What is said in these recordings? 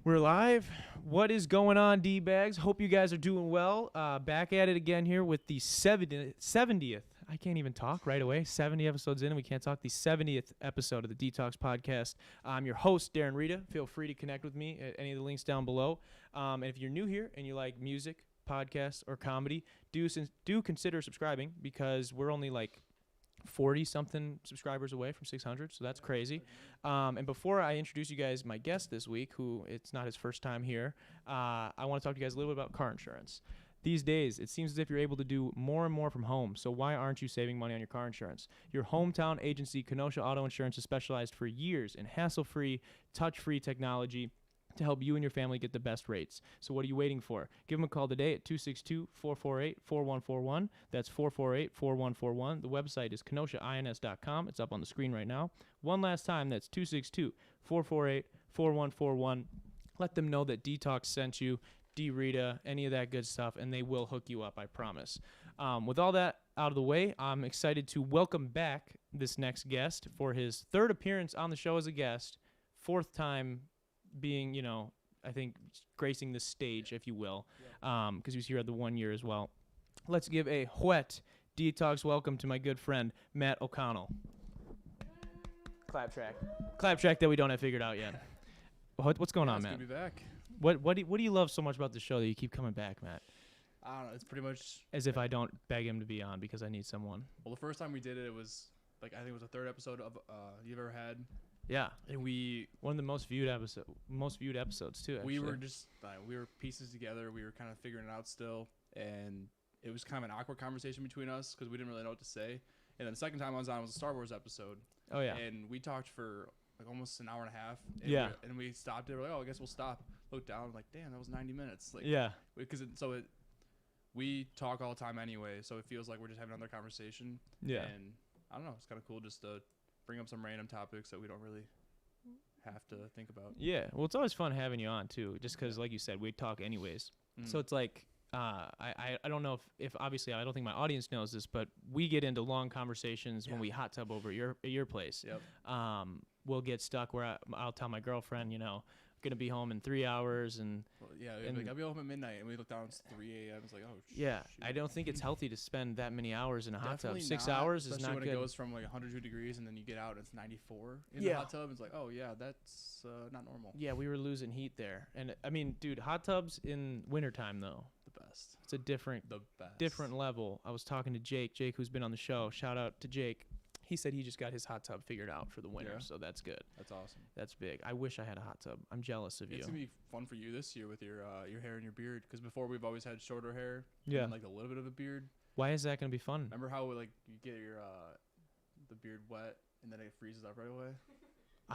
We're live. What is going on, D-Bags? Hope you guys are doing well. Back at it again here with the 70th. I can't even talk right away. 70 episodes in and we can't talk. The 70th episode of the Detox Podcast. I'm your host, Darren Rita. Feel free to connect with me at any of the links down below. And if you're new here and you like music, podcasts, or comedy, do consider subscribing because we're only like 40-something subscribers away from 600, so that's crazy. And before I introduce you guys my guest this week, who it's not his first time here, I want to talk to you guys a little bit about car insurance. These days, it seems as if you're able to do more and more from home, so why aren't you saving money on your car insurance? Your hometown agency, Kenosha Auto Insurance, has specialized for years in hassle-free, touch-free technology to help you and your family get the best rates. So what are you waiting for? Give them a call today at 262-448-4141. That's 448-4141. The website is kenoshains.com. It's up on the screen right now. One last time, that's 262-448-4141. Let them know that Detox sent you, D-Rita, any of that good stuff, and they will hook you up, I promise. With all that out of the way, I'm excited to welcome back this next guest for his third appearance on the show as a guest, fourth time being, I think gracing the stage, if you will, because he was here at the 1 year as well. Let's give a wet Detox welcome to my good friend, Matt O'Connell. Clap track that we don't have figured out yet. What's going on, Matt? It's good to be back. What do you love so much about the show that you keep coming back, Matt? I don't know. It's pretty much As if I don't beg him to be on because I need someone. well. The first time we did it, it was like I think it was the third episode of you've ever had, Yeah, and we one of the most viewed episodes too. Actually. we were just we were pieces together. We were kind of figuring it out still, and it was kind of an awkward conversation between us because we didn't really know what to say. And then the second time I was on was a Star Wars episode. Oh yeah. And we talked for like almost an hour and a half. And Yeah. and we stopped it. We're like, oh, I guess we'll stop. Looked down, like, damn, that was 90 minutes. Like, Yeah. Because we talk all the time anyway, so it feels like we're just having another conversation. Yeah. And I don't know, it's kind of cool just to bring up some random topics that we don't really have to think about. Yeah, well, it's always fun having you on too, just because, like you said, we talk anyways. So it's like, I don't know if obviously I don't think my audience knows this, but we get into long conversations when we hot tub over at your place. Yep. We'll get stuck where I'll tell my girlfriend, gonna be home in 3 hours, and Well, yeah, and- like I'll be home at midnight, and we look down, it's 3 a.m. It's like, oh, yeah, shoot. I don't think it's healthy to spend that many hours in a hot tub. Definitely 6 not, hours is especially not when good. it goes from like 102 degrees and then you get out and it's 94 in Yeah. the hot tub. It's like, oh yeah, that's not normal. Yeah, we were losing heat there, and I mean, dude, hot tubs in wintertime though, The best. it's a different The best. different level. I was talking to Jake, who's been on the show. Shout out to Jake. He said he just got his hot tub figured out for the winter, Yeah. so that's good. That's awesome. That's big. I wish I had a hot tub. I'm jealous of you. It's gonna be fun for you this year with your hair and your beard, because before we've always had shorter hair. Yeah. And like a little bit of a beard. Why is that going to be fun? Remember how like you get your the beard wet and then it freezes up right away?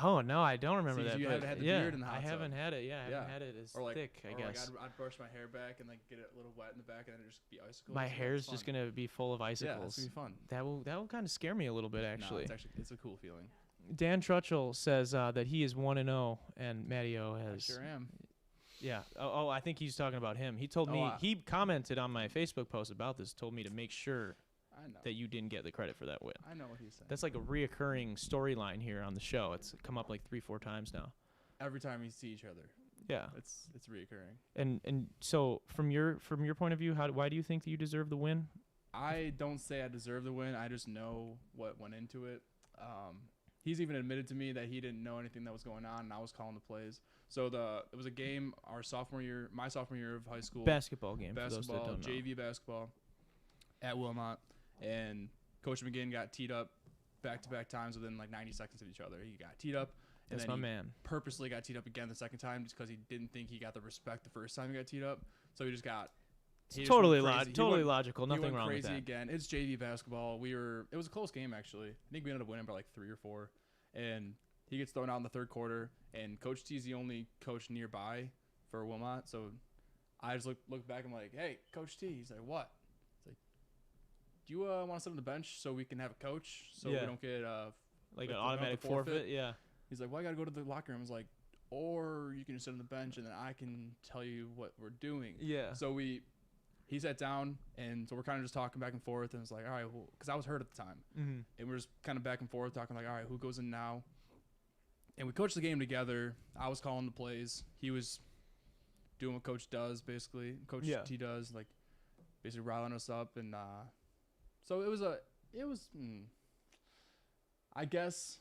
Oh no, I don't remember See, that. you but haven't had the yeah, beard in the hot I tub. haven't had it. Yeah, I haven't Yeah. had it as Or like, thick. I or guess like I'd brush my hair back and like get it a little wet in the back and then it'd just be icicles. my Yeah, hair's it's just fun. going to be full of Yeah, it's icicles. gonna be fun. That will kind of scare me a little bit No, actually. it's a cool feeling. Dan Trutchell says that he is 1-0 and Matteo I has. sure am. Yeah. Oh, I think he's talking about him. He told me he commented on my Facebook post about this. Told me to make sure I know. that you didn't get the credit for that win. I know what he's saying. That's like a reoccurring storyline here on the show. It's come up like 3-4 times now. Every time we see each other, Yeah. it's reoccurring. And so from your point of view, why do you think that you deserve the win? I don't say I deserve the win. I just know what went into it. He's even admitted to me that he didn't know anything that was going on, and I was calling the plays. So it was a game my sophomore year of high school. Basketball game. For those that Basketball, don't know. JV basketball at Wilmot, and Coach McGinn got teed up back-to-back times within like 90 seconds of each other. He got teed up, and That's then my he man. purposely got teed up again the second time just because he didn't think he got the respect the first time he got teed up. So he just got It's he just totally went crazy. He totally went- logical. he Nothing went wrong with crazy that. again. It's JV basketball. It was a close game actually. I think we ended up winning by like 3 or 4. And he gets thrown out in the third quarter. And Coach T's the only coach nearby for Wilmot. So I just look back. I'm like, hey, Coach T. He's like, what? It's like, do you want to sit on the bench so we can have a coach so we Yeah. don't get Like the- an the automatic forfeit. Yeah. He's like, well, I got to go to the locker room. I was like, or you can just sit on the bench and then I can tell you what we're doing. Yeah. So he sat down, and so we're kind of just talking back and forth, and it's like, all right, well, because I was hurt at the time, Mm-hmm. and we're just kind of back and forth talking like, all right, who goes in now? And we coached the game together. I was calling the plays. He was doing what Coach does, basically. Coach T does, like basically riling us up. And so I guess.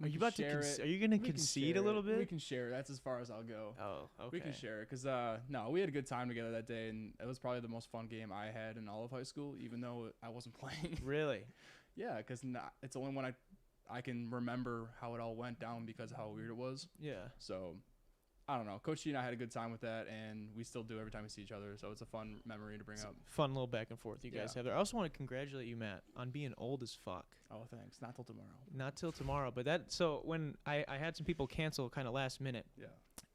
Are you about to? Are you gonna concede a little bit? We can share it. That's as far as I'll go. Oh, okay. We can share it because no, we had a good time together that day, and it was probably the most fun game I had in all of high school, even though I wasn't playing. Really? Yeah, because it's only when I can remember how it all went down because of how weird it was. Yeah. So I don't know. Coach T and I had a good time with that, and we still do every time we see each other. So it's a fun memory to bring up. Fun little back and forth you guys have there. I also want to congratulate you, Matt, on being old as fuck. Oh, thanks. Not till tomorrow. Not till tomorrow, but so when I had some people cancel kind of last minute. Yeah.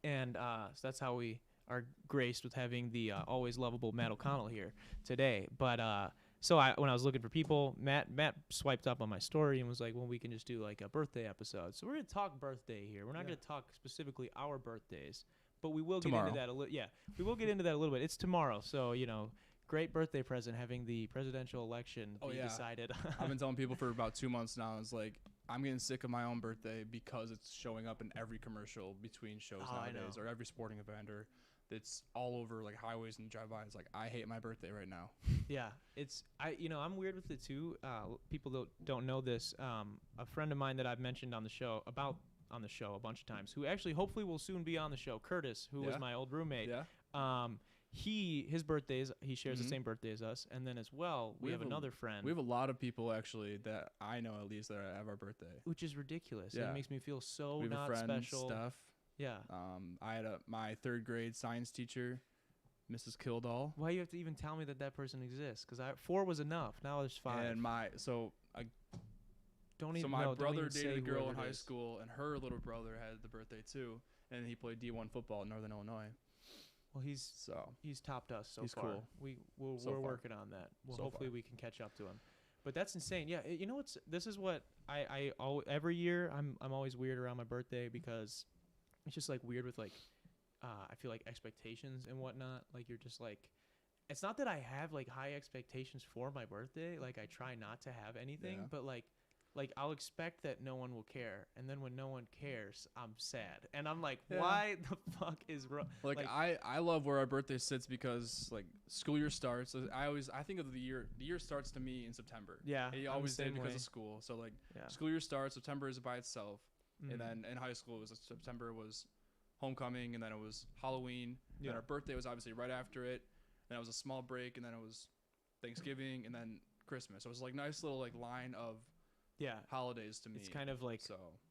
And so that's how we are graced with having the always lovable Matt O'Connell here today. But so when I was looking for people, Matt swiped up on my story and was like, well, we can just do like a birthday episode. So we're going to talk birthday here. We're not going to talk specifically our birthdays, but we will get into that a little. Yeah, we will get into that a little bit. It's tomorrow. So, great birthday present having the presidential election be decided. I've been telling people for about 2 months now. It's like, I'm getting sick of my own birthday because it's showing up in every commercial between shows nowadays, or every sporting event, or it's all over like highways and drive-by. It's like, I hate my birthday right now. Yeah, I'm weird with it too. People don't know this. A friend of mine that I've mentioned on the show a bunch of times, who actually hopefully will soon be on the show, Curtis, who was my old roommate. Yeah. His birthdays, he shares the same birthday as us, and then as well we have another friend. We have a lot of people actually that I know at least that have our birthday, which is ridiculous. Yeah. It makes me feel so we have not a friend, special. Steph. Yeah. I had my 3rd grade science teacher, Mrs. Kildall. Why you have to even tell me that person exists? Because 4 was enough. Now there's 5. And my brother dated a girl in high school, and her little brother had the birthday too, and he played D1 football in Northern Illinois. Well, he's topped us so he's far. Cool. We're working on that. Well, hopefully we can catch up to him. But that's insane. Yeah, this is what I every year I'm always weird around my birthday because it's just like weird with like I feel like expectations and whatnot. Like you're just like, it's not that I have like high expectations for my birthday. Like I try not to have anything, but like I'll expect that no one will care, and then when no one cares, I'm sad, and I'm like, why the fuck is wrong? Like I love where our birthday sits because like school year starts. I think of the year. The year starts to me in September. Yeah, it always did because of school. So like school year starts. September is by itself, and then in high school September was homecoming, and then it was Halloween. Yeah. And our birthday was obviously right after it. And it was a small break, and then it was Thanksgiving, and then Christmas. So it was like nice little like line of holidays to me. It's kind of like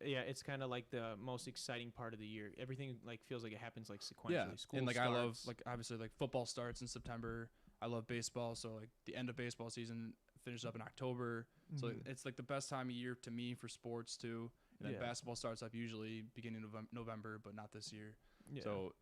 it's kind of like the most exciting part of the year. Everything like feels like it happens like sequentially. Yeah, School and like starts. I love like obviously like football starts in September. I love baseball, so like the end of baseball season finishes up in October. So it's like the best time of year to me for sports too. And then basketball starts up usually beginning of November, but not this year. Yeah. So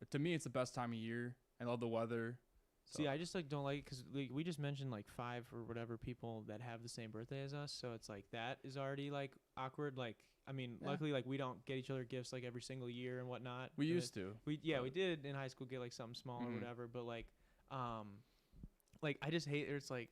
to me it's the best time of year. I love the weather. So. See, I just like don't like it because like, we just mentioned like 5 or whatever people that have the same birthday as us, so it's like that is already like awkward. Like, I mean, luckily like we don't get each other gifts like every single year and whatnot. We used to. We did in high school get like something small or whatever, but like I just hate it. It's like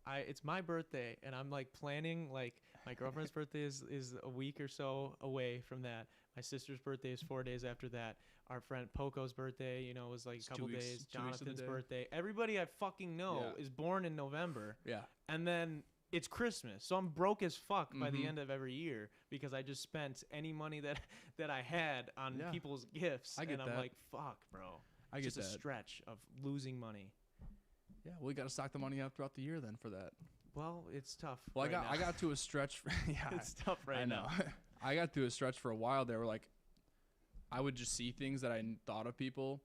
it's my birthday and I'm like planning like my girlfriend's birthday is a week or so away from that. My sister's birthday is 4 days after that. Our friend Poco's birthday, was like a couple days. Jonathan's birthday. Everybody I fucking know is born in November. Yeah. And then it's Christmas. So I'm broke as fuck by the end of every year because I just spent any money that I had on people's gifts. I get and I'm that. like, fuck, bro. I get just that. a stretch of losing money. Yeah, well, we got to stock the money up throughout the year then for that. Well, it's tough. Well, I got to a stretch. It's tough right now. I got through a stretch for a while there where like I would just see things that I thought of people,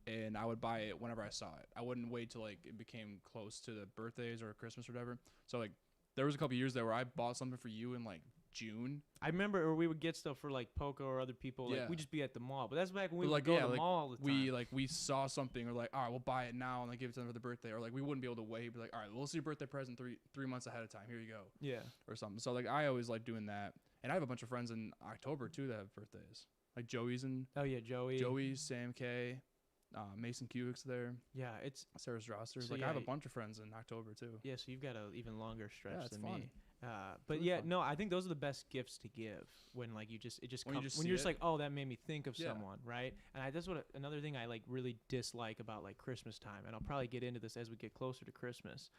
and I would buy it whenever I saw it. I wouldn't wait till like it became close to the birthdays or Christmas or whatever. So like there was a couple years there where I bought something for you in like June. I remember, or we would get stuff for like Poco or other people. Like we'd just be at the mall, but that's back when we would go to the mall all the time. We saw something, or like, all right, we'll buy it now and like give it to them for the birthday, or like we wouldn't be able to wait. But like, all right, we'll see your birthday present three months ahead of time. Here you go. Yeah. Or something. So like I always like doing that, and I have a bunch of friends in October too that have birthdays. Like Joey, Sam K, Mason Kubik's there. Yeah, it's Sarah's roster. So like I have a bunch of friends in October too. Yeah, so you've got an even longer stretch than me. But Really yeah, fun. no, I think those are the best gifts to give when like it just When you comes just when see you're just it. like, oh, that made me think of Yeah. someone, right? And that's what another thing I like really dislike about like Christmas time, and I'll probably get into this as we get closer to Christmas.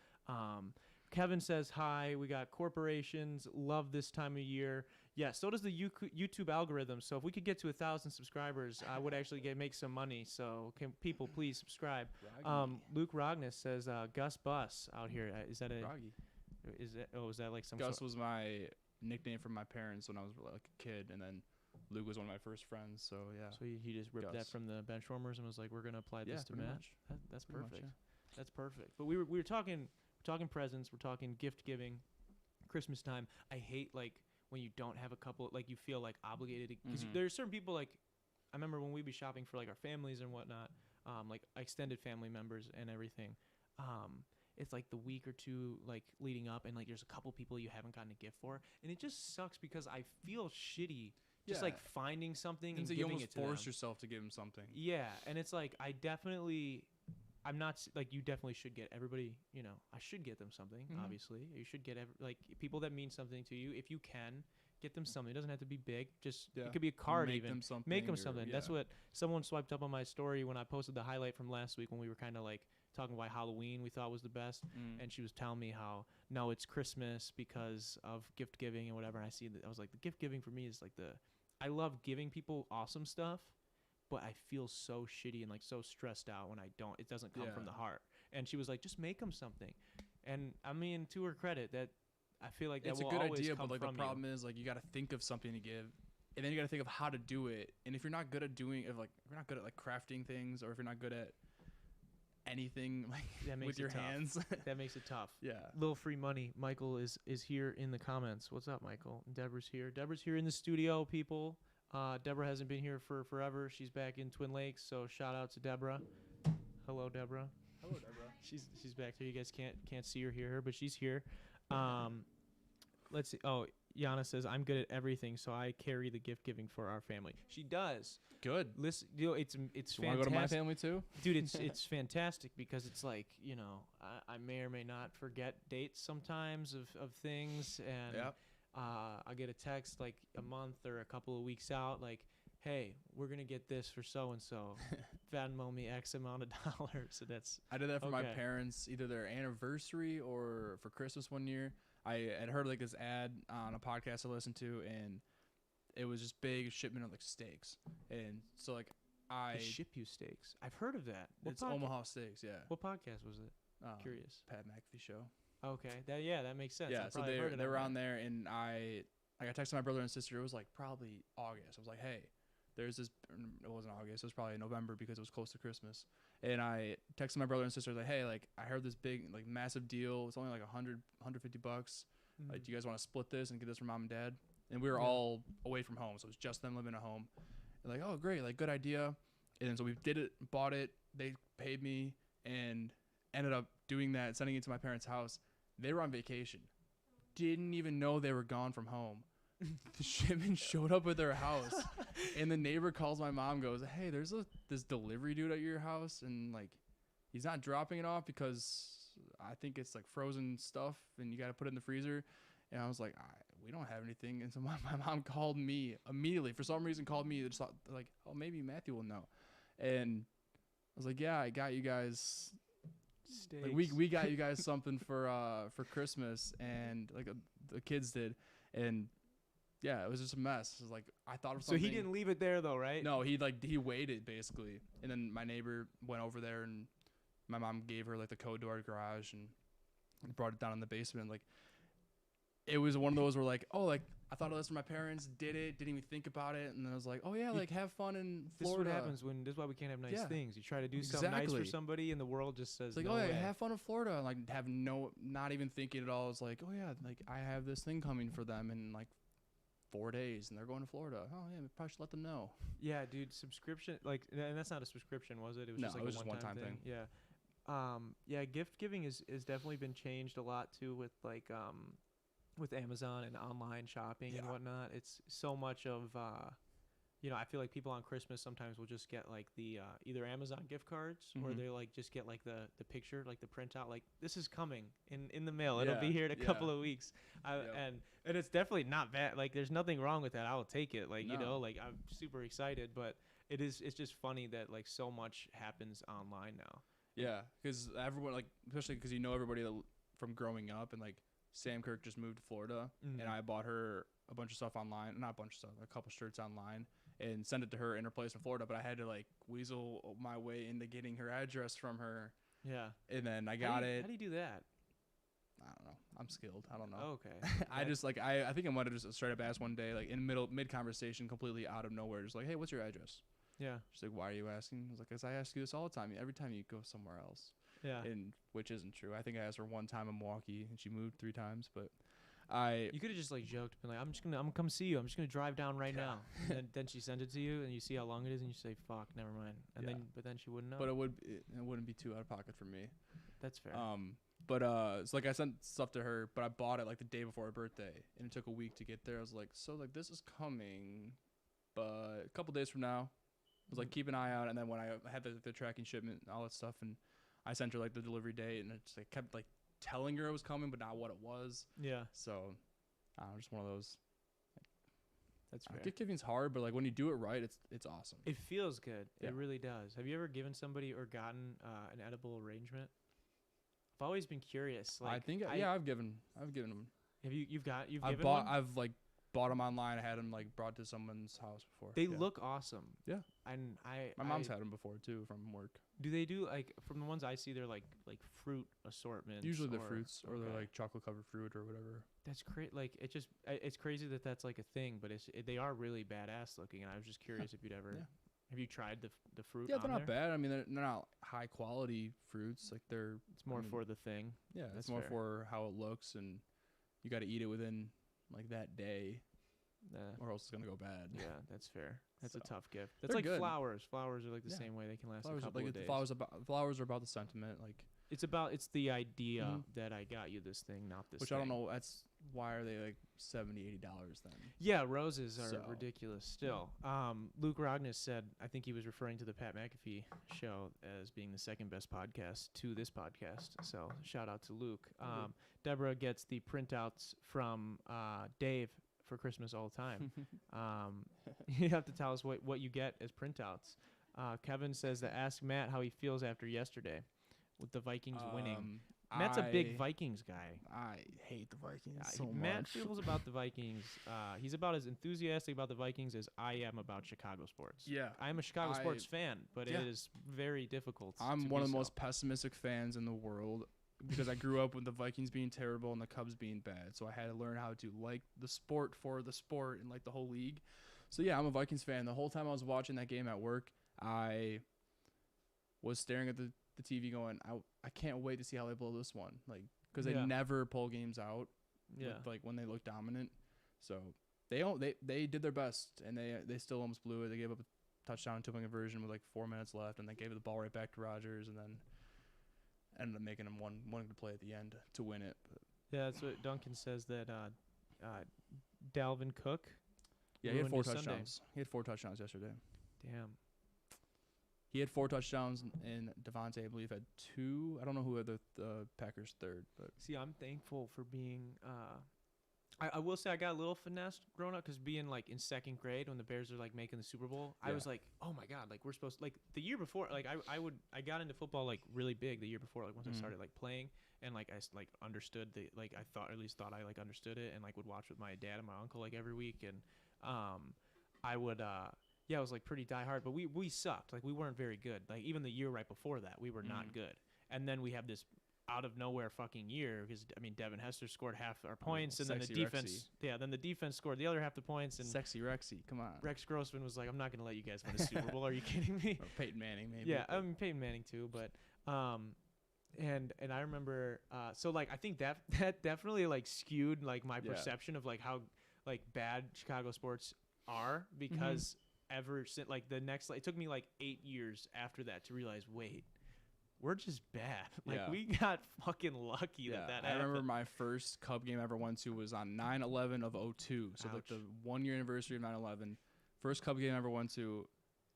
Kevin says hi. We got corporations love this time of year. Yeah, so does the YouTube algorithm. So if we could get to 1,000 subscribers, I would actually make some money. So can people please subscribe? Luke Rognus says Gus Bus out here. Is that a Roggy. is that like some Gus sort? was my nickname from my parents when I was like a kid, and then Luke was one of my first friends. So yeah. So he just ripped that Gus. from the Benchwarmers and was like, we're gonna apply Yeah, this to pretty Matt. much. That's Pretty much, perfect. yeah. That's perfect. But we were talking presents. We're talking gift giving, Christmas time. I hate like when you don't have a couple, like you feel like obligated because Mhm. there's certain people like I remember when we'd be shopping for like our families and whatnot, like extended family members and everything. It's like the week or two like leading up and like there's a couple people you haven't gotten a gift for and it just sucks because I feel shitty just Yeah. like finding something and It's like giving you it almost to force them. yourself to give him something. Yeah, and it's like I'm not like you definitely should get everybody, I should get them something, Mhm. obviously. You should get like people that mean something to you if you can get them something. It doesn't have to be big. Just Yeah. it could be a card Make even. them something. Make them or- something. That's yeah. what someone swiped up on my story when I posted the highlight from last week when we were kind of like talking about Halloween we thought was the best Mm. and she was telling me how no it's Christmas because of gift giving and whatever and I see that I was like the gift giving for me is like I love giving people awesome stuff but I feel so shitty and like so stressed out when I don't it doesn't come from Yeah. the heart and she was like just make them something and I mean to her credit that I feel like that It's a will good always idea, come but like the from you. problem is like you got to think of something to give, and then you got to think of how to do it. And if you're not good at if you're not good at like crafting things, or if you're not good at anything like That makes with it your tough. hands, That makes it tough. yeah. Little free money. Michael is here in the comments. What's up, Michael? Deborah's here. Deborah's here in the studio, people. Deborah hasn't been here for forever. She's back in Twin Lakes, so shout out to Deborah. Hello, Deborah. Hello, Deborah. She's back here. You guys can't see or hear her, but she's here. Let's see. Oh, Yana says I'm good at everything, so I carry the gift giving for our family. She does. Good. Listen, it's Do you want to fantastic. go to my family too? Dude, it's fantastic because it's like I may or may not forget dates sometimes of things and Yep. I'll get a text like a month or a couple of weeks out like hey we're gonna get this for so and so Venmo me X amount of dollars so that's I did that for my Okay. parents, either their anniversary or for Christmas one year. I had heard like this ad on a podcast I listened to, and it was just big shipment of like steaks, and so like they ship you steaks. I've heard of that. it's Omaha Steaks, yeah. What podcast was it? Curious. Pat McAfee show. Okay, that makes sense. Yeah, I've so probably heard of they that were one. on there, and I texted my brother and sister. It was like probably August. I was like, hey, there's this. It wasn't August. It was probably November because it was close to Christmas. And I texted my brother and sister like, hey, like I heard this big like massive deal. It's only like $150. Like, do you guys want to split this and get this for mom and dad? And we were Yeah. all away from home, so it was just them living at home. And like, oh great, like good idea. And so we did it, bought it. They paid me, and ended up doing that, sending it to my parents' house. They were on vacation. Didn't even know they were gone from home. The shipment showed up at their house, and the neighbor calls my mom, goes, hey, there's this delivery dude at your house, and like he's not dropping it off because I think it's like frozen stuff and you got to put it in the freezer. And I was like, we don't have anything. And so my mom called me immediately, for some reason called me. Just thought like, oh, maybe Matthew will know. And I was like, yeah, I got you guys. Like we got you guys something for Christmas, and like the kids did. And yeah, it was just a mess. It was like I thought of So something. he didn't leave it there though, right? No, he waited basically, and then my neighbor went over there, and my mom gave her like the code to our garage and brought it down in the basement. Like it was one of those where like, oh, like I thought of this for my parents, didn't even think about it, and then I was like, oh yeah, like have fun in This is Florida. what happens this is why we can't have nice Yeah. things. You try to do something nice for Exactly. somebody and the world just says It's like, no oh yeah, way. have fun in Florida. And, like have not even thinking at all. It's like, oh yeah, like I have this thing coming for them in like 4 days, and they're going to Florida. Oh yeah, we probably should let them know. Yeah, dude, subscription and that's not a subscription, was it? It was No, just like it was a just one-time one-time thing. Yeah. Yeah, gift giving is definitely been changed a lot too with like with Amazon and online shopping and Yeah. whatnot. It's so much of you know, I feel like people on Christmas sometimes will just get like the either Amazon gift cards or Mhm. they like just get like the picture, like the printout, like this is coming in the mail. It'll be Yeah, here in a yeah. couple of weeks. Yep. And it's definitely not bad. Like there's nothing wrong with that. I will take it. Like, you know, No. like I'm super excited, but it's just funny that like so much happens online now. Yeah, because everyone like, especially because you know everybody from growing up, and like Sam Kirk just moved to Florida, Mhm. and I bought her a bunch of stuff online, not a bunch of stuff, a couple shirts online, and sent it to her in her place in Florida. But I had to like weasel my way into getting her address from her, Yeah. and then I How got do you, it. How do you do that? I don't know. I'm skilled. I don't know. Oh, okay. I just like I think I might have just straight up asked one day, like in mid conversation, completely out of nowhere, just like, hey, what's your address? Yeah. She's like, why are you asking? I was like, 'cause I ask you this all the time. Every time you go somewhere else. Yeah. And which isn't true. I think I asked her one time in Milwaukee, and she moved 3 times. But You could have just like joked, been like, I'm gonna come see you. I'm just gonna drive down right Yeah. now. And then she sent it to you, and you see how long it is, and you say, "Fuck, never mind." And Yeah. then she wouldn't know. but it wouldn't be too out of pocket for me. That's fair. But it's like I sent stuff to her, but I bought it like the day before her birthday, and it took a week to get there. I was like, so like this is coming, but a couple days from now. I was like, keep an eye out, and then when I had the tracking shipment and all that stuff, and I sent her like the delivery date, and it just like kept like telling her it was coming, but not what it was. Yeah, So, I don't know, just one of those. that's fair. Gift giving's hard, but like when you do it right, it's awesome. It feels good. Yeah. It really does. Have you ever given somebody or gotten an edible arrangement? I've always been curious. Like, I think I've given them. Have you've given I've like bought them online. I had them like brought to someone's house before. They Yeah. look awesome. Yeah. And My mom's had them before too from work. Do they do like from the ones I see? They're like fruit assortments. Usually they're or- fruits or they're okay. like chocolate covered fruit or whatever. That's great. Like it's crazy that that's like a thing, but they are really badass looking. And I was just curious if you'd ever Yeah. have you tried the fruit? Yeah, on they're not there? bad. I mean, they're not high quality fruits. Like they're It's more I mean, for the thing. yeah, That's it's more fair. for how it looks, and you got to eat it within like that day, Uh, or else it's gonna go bad. yeah, that's fair. That's a So, tough gift. That's they're like good. flowers. Flowers are like the Yeah. same way. They can last Flowers, a couple of days. flowers are about the sentiment, like It's the idea Mhm. that I got you this thing, not this. which thing. I don't know. That's why are they like $70-$80 then? Yeah, roses are So, ridiculous still. Luke Rognes said, I think he was referring to the Pat McAfee show as being the second best podcast to this podcast. So shout out to Luke. Mhm. Deborah gets the printouts from Dave for Christmas all the time. You have to tell us what you get as printouts. Kevin says to ask Matt how he feels after yesterday with the Vikings winning. Matt's a big Vikings guy. I hate the Vikings Uh, so Matt much. feels about the Vikings. He's about as enthusiastic about the Vikings as I am about Chicago sports. Yeah, I'm a Chicago sports fan, but yeah. it is very difficult. I'm to one be of the so. most pessimistic fans in the world because I grew up with the Vikings being terrible and the Cubs being bad. So I had to learn how to like the sport for the sport and like the whole league. So yeah, I'm a Vikings fan. The whole time I was watching that game at work, I was staring at the TV going, I can't wait to see how they blow this one. Like, because Yeah. they never pull games out. Yeah. Like when they look dominant. So they did their best and they still almost blew it. They gave up a touchdown to a conversion with like 4 minutes left, and they gave the ball right back to Rodgers, and then ended up making him one to play at the end to win it. But Yeah, that's what Duncan says that Dalvin Cook. yeah, he had ruined 4 his Sunday. touchdowns. He had 4 touchdowns yesterday. Damn. He had 4 touchdowns, and Devontae, I believe, had 2. I don't know who had the Packers third, but See, I'm thankful for being. I will say I got a little finessed growing up because being like in second grade when the Bears are like making the Super Bowl, I Yeah. was like, oh my god, like we're supposed to, like the year before, like I got into football like really big the year before, like once I Mhm. started like playing and like I understood the like I thought I like understood it and like would watch with my dad and my uncle like every week and I would yeah, I was like pretty diehard, but we sucked, like we weren't very good, like even the year right before that we were not Mhm. good, and then we have this out of nowhere fucking year because I mean Devin Hester scored half our points and then the Sexy defense then the defense scored the other half the points and Sexy Rexy, come on. Rex Grossman was like, I'm not gonna let you guys win a Super Bowl. Are you kidding me? Or Peyton Manning, maybe. Yeah, but- I mean Peyton Manning too, but and I remember so like I think that definitely like skewed like my Yeah. perception of like how like bad Chicago sports are because ever since like the next it took me like 8 years after that to realize wait, we're just bad. Like Yeah. we got fucking lucky Yeah, that I remember happened. my first Cub game I ever went to was on 9/11 of 02. So like Ouch. the 1 year anniversary of 9/11. First Cub game I ever went to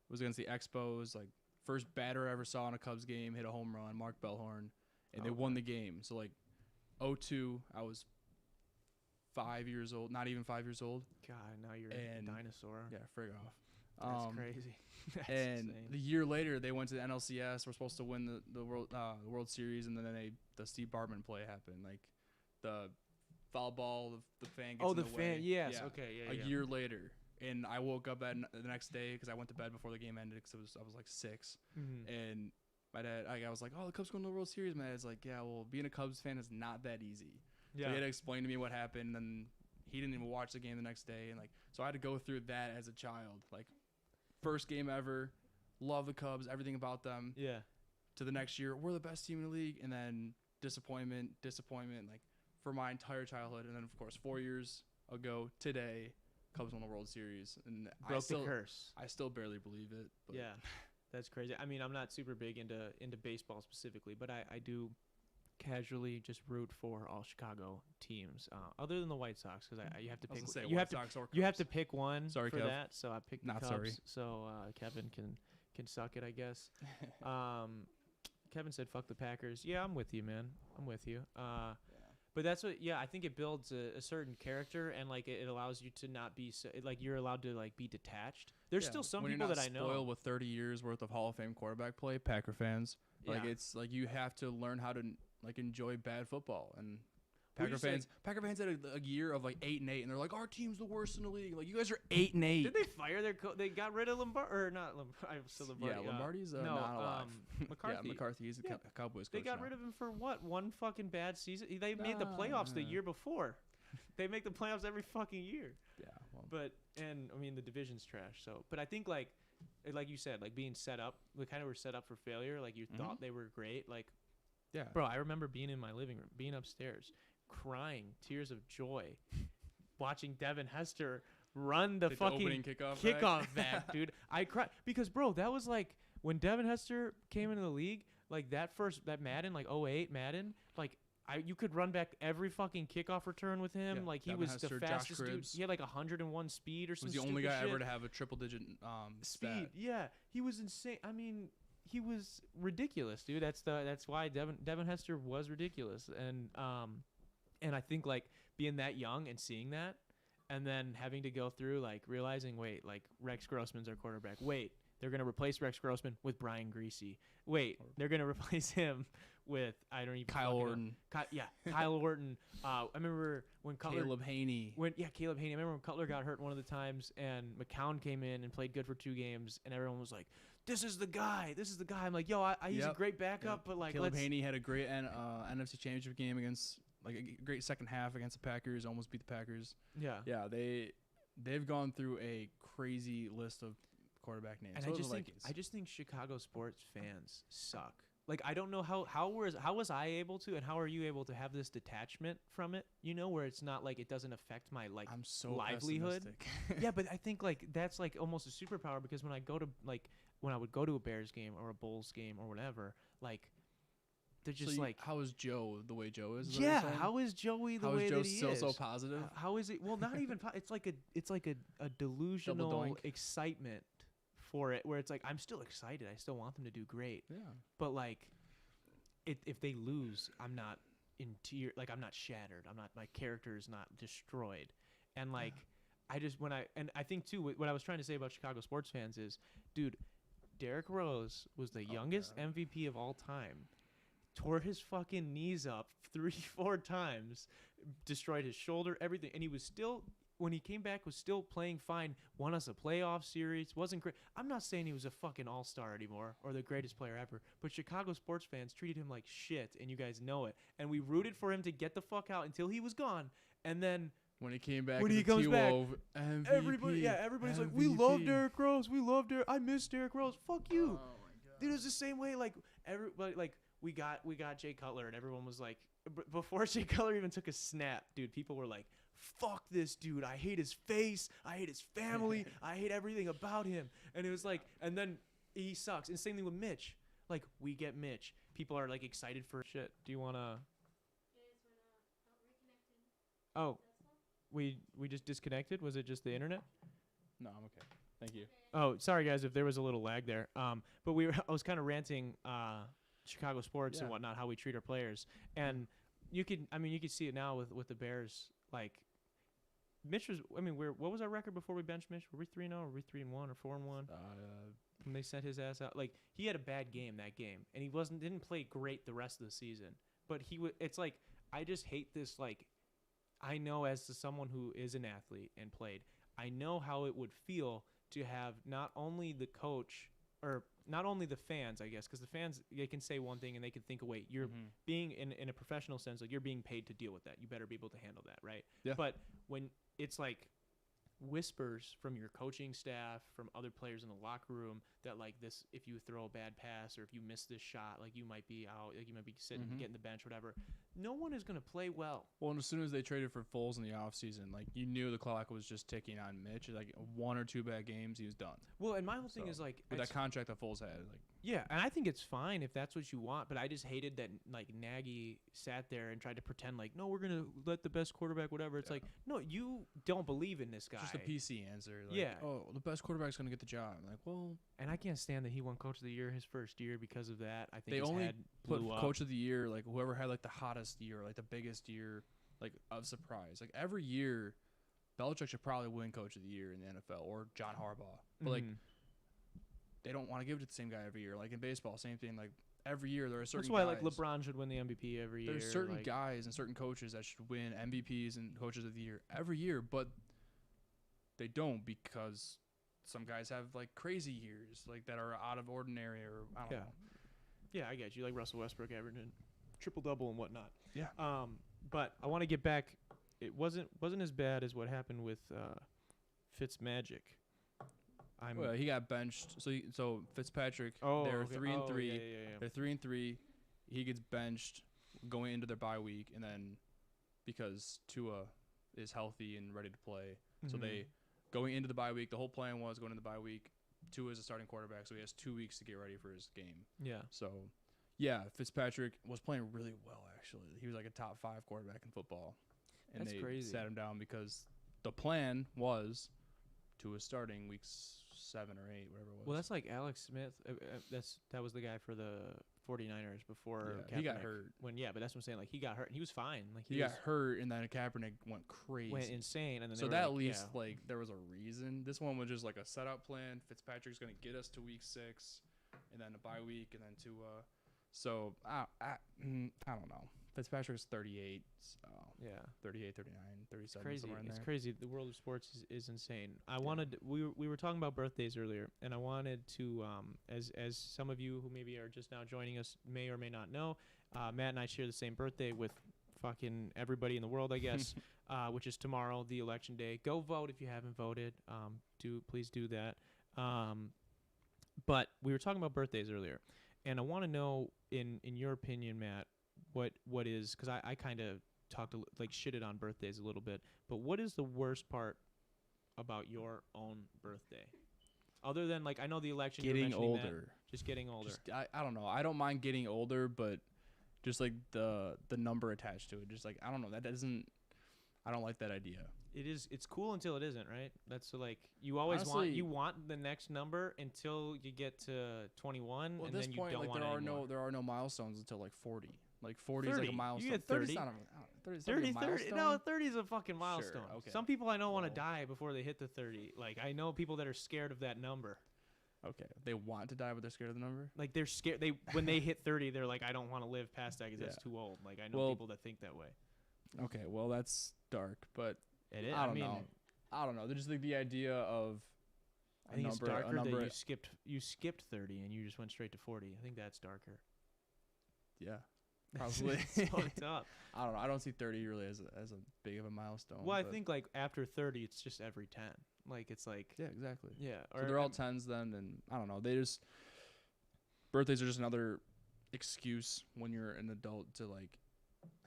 was against the Expos. Like first batter I ever saw in a Cubs game hit a home run, Mark Bellhorn, and they won the game. So like 0-2, I was 5 years old, not even 5 years old. God, now you're And- a dinosaur. Yeah, frig off. That's crazy. That's And insane. the year later, they went to the NLCS. We're supposed to win the World Series, and then the Steve Bartman play happened. Like the foul ball, the fan gets in the the fan. way. Yes. Yeah. Okay. Yeah. A yeah. year later, and I woke up the next day because I went to bed before the game ended because I was like 6, Mhm. and my dad, I was like, oh, the Cubs going to the World Series. My dad's like, yeah, well, being a Cubs fan is not that easy. So he had to explain to me what happened, and he didn't even watch the game the next day, and like, so I had to go through that as a child. Like, first game ever, love the Cubs, everything about them. Yeah. To the next year, we're the best team in the league, and then disappointment, like for my entire childhood, and then of course 4 years ago today, Cubs won the World Series, and Broke the curse. I still barely believe it. But Yeah. That's crazy. I mean, I'm not super big into baseball specifically, but I do casually just root for all Chicago teams, other than the White Sox, because you have to I was pick. gonna say, You White have to. Sox or You have to Cubs. pick one Sorry, for Kev. that. So I picked the Not Cubs. sorry. So Kevin can suck it, I guess. Kevin said, "Fuck the Packers." Yeah, I'm with you, man. I'm with you. But that's what. Yeah, I think it builds a certain character, and like it allows you to not be so, like you're allowed to like be detached. There's Yeah, still some when people you're that not I know. spoiled with 30 years worth of Hall of Fame quarterback play, Packer fans. Like Yeah. it's like you have to learn how to like enjoy bad football, and Would you Packer fans had a year of like 8-8, and they're like, our team's the worst in the league. Like you guys are 8-8. Did they fire their they got rid of Lombardi or not Lombardi? I'm still Lombardi. Yeah, Lombardi's no, not alive. McCarthy. Yeah, McCarthy. He's a Yeah. Cowboys They coach got now. rid of him for what? One fucking bad season. They made the playoffs the Nah. year before. They make the playoffs every fucking year. Yeah, well, But and I mean the division's trash. So, but I think like you said, like being set up, we kind of were set up for failure. Like you thought they were great. Like, yeah. bro, I remember being in my living room, being upstairs, crying tears of joy, watching Devin Hester run the Take fucking opening kickoff. kickoff back, dude. I cried because, bro, that was like when Devin Hester came into the league, like that Madden, like 08 Madden, like you could run back every fucking kickoff return with him. Yeah, Like he Devin was Hester, the Josh fastest dude. Cribbs. He had like 101 speed or He something. was the only guy ever to have a triple-digit speed. stat. Yeah, he was insane. I mean, he was ridiculous, dude. That's why Devin Hester was ridiculous, and I think like being that young and seeing that, and then having to go through like realizing, wait, like Rex Grossman's our quarterback. Wait, they're gonna replace Rex Grossman with Brian Greasy. Wait, they're gonna replace him with I don't even Kyle fucking know. Orton, Kyle Orton. I remember when Cutler. Caleb Haney. Caleb Haney. I remember when Cutler got hurt one of the times, and McCown came in and played good for 2 games, and everyone was like, "This is the guy. This is the guy." I'm like, "Yo, he's a Yep. great backup, Yep. but like, Caleb let's." Haney had a great NFC Championship game against like a great second half against the Packers. Almost beat the Packers. Yeah. Yeah, they've gone through a crazy list of quarterback names. And So I do just the think Vikings. Chicago sports fans suck. Like I don't know how was I able to, and how are you able to have this detachment from it? You know, where it's not like it doesn't affect my like I'm so livelihood. pessimistic. Yeah, but I think like that's like almost a superpower because when I would go to a Bears game or a Bulls game or whatever, like they're just like how is Joe the way Joe is? Is that what you're yeah. saying? How is Joey the How way is Joe that he still is? so positive? How is it? Well, not even. It's like a delusional doink. excitement for it, where it's like I'm still excited. I still want them to do great, Yeah. but like, if they lose, I'm not in tear. Like I'm not shattered. I'm not. My character is not destroyed, and like. I think too what I was trying to say about Chicago sports fans is, dude, Derrick Rose was the youngest MVP of all time. Tore his fucking knees up 3-4 times, destroyed his shoulder, everything, and he was still when he came back was still playing fine. Won us a playoff series. Wasn't great. I'm not saying he was a fucking all-star anymore or the greatest player ever, but Chicago sports fans treated him like shit, and you guys know it. And we rooted for him to get the fuck out until he was gone, and then. When he came back, When as he a comes back, T-Wolf, MVP, everybody's like, we love MVP. Derrick Rose. We love Derrick. I miss Derrick Rose. Fuck you. Oh my God. Dude, it was the same way. Like everybody, like we got Jay Cutler, and everyone was like, before Jay Cutler even took a snap, dude, people were like, "Fuck this dude! I hate his face. I hate his family. I hate everything about him." And it was like, and then he sucks. And same thing with Mitch. Like we get Mitch. People are like excited for shit. Do you wanna? Oh, we just disconnected. Was it just the internet? No, I'm okay. Thank you. Oh, sorry guys if there was a little lag there. But I was kind of ranting Chicago sports and Yeah. whatnot, how we treat our players, and you could see it now with the Bears. Like Mitch was, what was our record before we benched Mitch? Were we 3-0 or were we 3-1 or 4-1 when they sent his ass out? Like he had a bad game that game, and he didn't play great the rest of the season. But it's like I just hate this. Like I know as to someone who is an athlete and played, I know how it would feel to have not only the coach or not only the fans, I guess, because the fans, they can say one thing and they can think, wait, you're being in a professional sense, like you're being paid to deal with that. You better be able to handle that, right? Yeah. But when it's like whispers from your coaching staff, from other players in the locker room that like this, if you throw a bad pass or if you miss this shot, like you might be out, like you might be sitting, getting the bench, whatever. No one is going to play well. Well, and as soon as they traded for Foles in the offseason, like you knew the clock was just ticking on Mitch. Like 1 or 2 bad games, he was done. Well, and my whole thing So, is like with that contract that Foles had, like yeah, and I think it's fine if that's what you want, but I just hated that like Nagy sat there and tried to pretend like, no, we're gonna let the best quarterback, whatever. It's like, no, you don't believe in this guy. just a PC answer. Like, Yeah. Oh, the best quarterback's gonna get the job. Like, well, And I can't stand that he won Coach of the Year his first year because of that. I think they his only head put blew up. Coach of the Year, like whoever had like the hottest year, like the biggest year, like of surprise. Like every year, Belichick should probably win Coach of the Year in the NFL or John Harbaugh. But like they don't want to give it to the same guy every year. Like in baseball, same thing. Like every year there are certain That's why guys. like LeBron should win the MVP every year. There's certain like, guys and certain coaches that should win MVPs and Coaches of the Year every year, but they don't because some guys have like crazy years, like that are out of ordinary, or I don't Yeah. know. Yeah, I get you. Like Russell Westbrook averaging triple-double and whatnot. Yeah. But I want to get back. It wasn't as bad as what happened with Fitzmagic. Well, he got benched. So Fitzpatrick, they're 3-3. Yeah. They're 3-3. He gets benched going into their bye week, and then because Tua is healthy and ready to play, so they going into the bye week. The whole plan was going into the bye week. Tua is a starting quarterback, so he has 2 weeks to get ready for his game. Yeah. So, yeah, Fitzpatrick was playing really well, actually. He was like a top 5 quarterback in football. And That's they crazy. sat him down because the plan was Tua starting weeks 7 or 8, whatever it was. Well, that's like Alex Smith. That was the guy for the 49ers before Yeah, he got Kaepernick hurt. but that's what I'm saying. Like he got hurt. And he was fine. Like He got hurt, and then Kaepernick went crazy. went insane. And then So they that were at like, least yeah. like there was a reason. This one was just like a setup plan. Fitzpatrick's gonna get us to week 6, and then a bye week, and then Tua. So I don't know. Fitzpatrick's 38, so Yeah. 38, 39, 37, Crazy. somewhere in It's there. crazy. The world of sports is insane. We were talking about birthdays earlier, and I wanted to as some of you who maybe are just now joining us may or may not know, Matt and I share the same birthday with fucking everybody in the world, I guess, which is tomorrow, the election day. Go vote if you haven't voted. Please do that. But we were talking about birthdays earlier, and I want to know in your opinion, Matt, what is, because I kind of talked shitted on birthdays a little bit, but what is the worst part about your own birthday, other than like I know the election, you were Getting mentioning that, older. just getting older. I don't know. I don't mind getting older, but just like the number attached to it, just like I don't know. That doesn't. I don't like that idea. It's cool until it isn't, right? That's like you always Honestly, want the next number until you get to 21, Well, at and this then you point, don't like want there are no milestones until like 40. Like 40 is 30. like a milestone. You get 30 's 30. not a, 30 is not like 30, a 30 no, milestone. 30 is a fucking milestone. okay. Some people I know want to Well. die before they hit the 30. Like I know people that are scared of that number. Okay, they want to die, but they're scared of the number. Like they're scared. When they hit 30, they're like, I don't want to live past that because that's Yeah. too old. Like I know Well, people that think that way. Okay, well that's dark, but It is. I don't mean, know. I don't know. They're just like the idea of I think it's a darker number. that you skipped 30 and you just went straight to 40. I think that's darker. Yeah, probably. It's fucked up. I don't know. I don't see 30 really as a big of a milestone. Well, I but- think like after 30, it's just every 10. Like it's like Yeah, exactly. yeah. So they're all 10s then, and I don't know. They just birthdays are just another excuse when you're an adult to like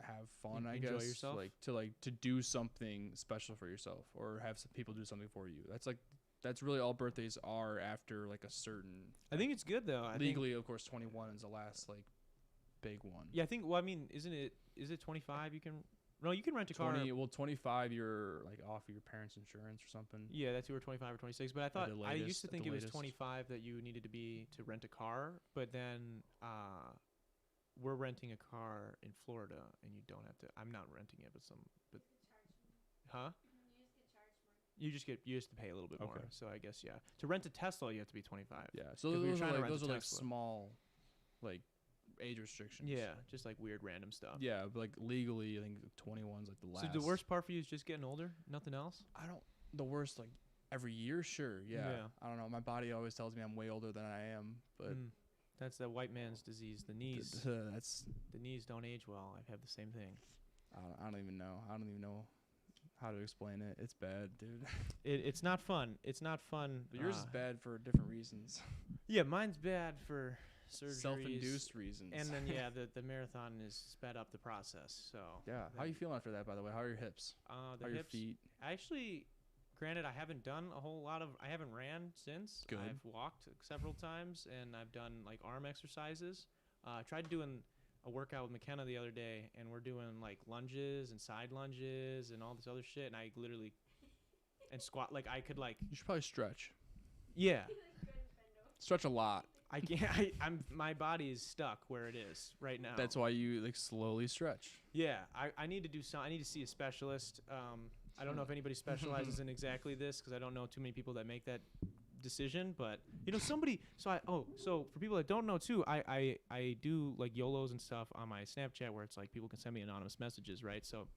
have fun. I Enjoy guess yourself? like to do something special for yourself or have some people do something for you. That's really all birthdays are after like a certain. I think it's good though. I think, Legally, of course, 21 is the last like big one. yeah, I think. Well, I mean, is it 25? You can No, you can rent a car. 25 you're like off of your parents' insurance or something. Yeah, that's either 25 or 26. But I thought the I used latest- to at think the it was latest. 25 that you needed to be to rent a car. But then we're renting a car in Florida, and you don't have to. I'm not renting it, but huh? You just have to pay a little bit more. Okay. So I guess to rent a Tesla you have to be 25. Yeah. So 'Cause we were those trying are to like rent those a are like Tesla. small, like age restrictions. Yeah, just like weird random stuff. Yeah, but like legally, I think 21's like the last. So the worst part for you is just getting older? Nothing else? I don't. The worst like every year, sure. Yeah. Yeah. I don't know. My body always tells me I'm way older than I am, but That's the white man's disease. The knees. that's. The knees don't age well. I have the same thing. I don't even know. I don't even know how to explain it. It's bad, dude. It's not fun. It's not fun. But yours is bad for different reasons. Yeah, mine's bad for surgeries. Self-induced reasons. And then the marathon is sped up the process. So yeah. How you feeling after that, by the way? How are your hips? the How are your hips. feet? Actually, granted, I haven't done a whole lot of. I haven't ran since. Good. I've walked several times, and I've done like arm exercises. I tried doing a workout with McKenna the other day, and we're doing like lunges and side lunges and all this other shit, and I literally and squat like I could like You should probably stretch. yeah. Stretch a lot. I can't. I'm my body is stuck where it is right now. That's why you like slowly stretch. Yeah, I need to do some. I need to see a specialist. I don't know if anybody specializes in exactly this because I don't know too many people that make that decision. But somebody. So for people that don't know too, I do like YOLOs and stuff on my Snapchat where it's like people can send me anonymous messages, right? So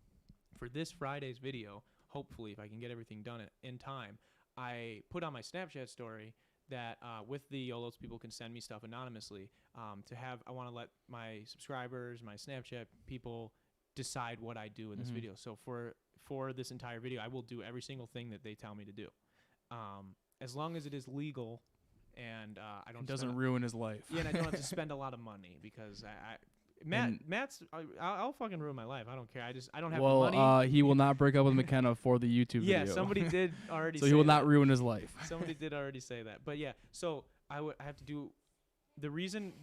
for this Friday's video, hopefully if I can get everything done in time, I put on my Snapchat story that with the YOLOs, people can send me stuff anonymously. I want to let my subscribers, my Snapchat people decide what I do in this video. So for this entire video, I will do every single thing that they tell me to do, as long as it is legal, and I don't. It doesn't ruin his life. Yeah, and I don't have to spend a lot of money because Matt's I'll fucking ruin my life. I don't care. I don't have the money. He will not break up with McKenna for the YouTube Yeah, video. somebody did already. So say he will that. not ruin his life. Somebody did already say that, but yeah. So I have to do. The reason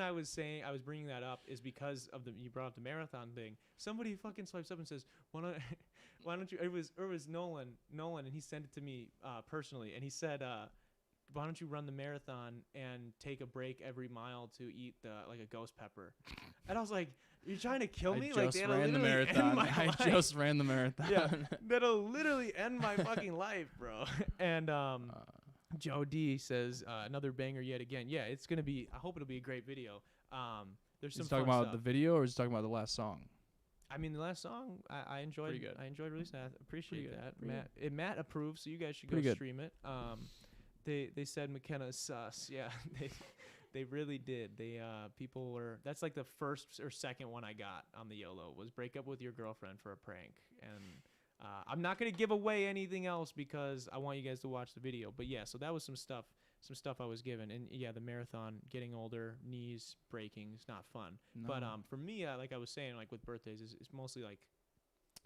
I was bringing that up is because of you brought up the marathon thing. Somebody fucking swipes up and says, why don't you? It was Nolan, and he sent it to me personally, and he said, why don't you run the marathon and take a break every mile to eat like a ghost pepper? And I was like, you're trying to kill me? I Like just ran the marathon. I just ran the marathon. Yeah, that'll literally end my fucking life, bro. And Joe D says another banger yet again. Yeah, it's gonna be. I hope it'll be a great video. There's some. Is he talking fun about stuff. the video or is he talking about the last song? I mean, the last song I enjoyed. Pretty good. I enjoyed releasing that. Appreciate Pretty good. that. Pretty Matt approves, so you guys should Pretty go good. stream it. They said McKenna's sus. Yeah, they really did. People were. That's like the first or second one I got on the YOLO was break up with your girlfriend for a prank. And I'm not gonna give away anything else because I want you guys to watch the video. But yeah, so that was some stuff I was given. And yeah, the marathon, getting older, knees breaking, is not fun. No. But for me, like I was saying, like with birthdays, it's mostly like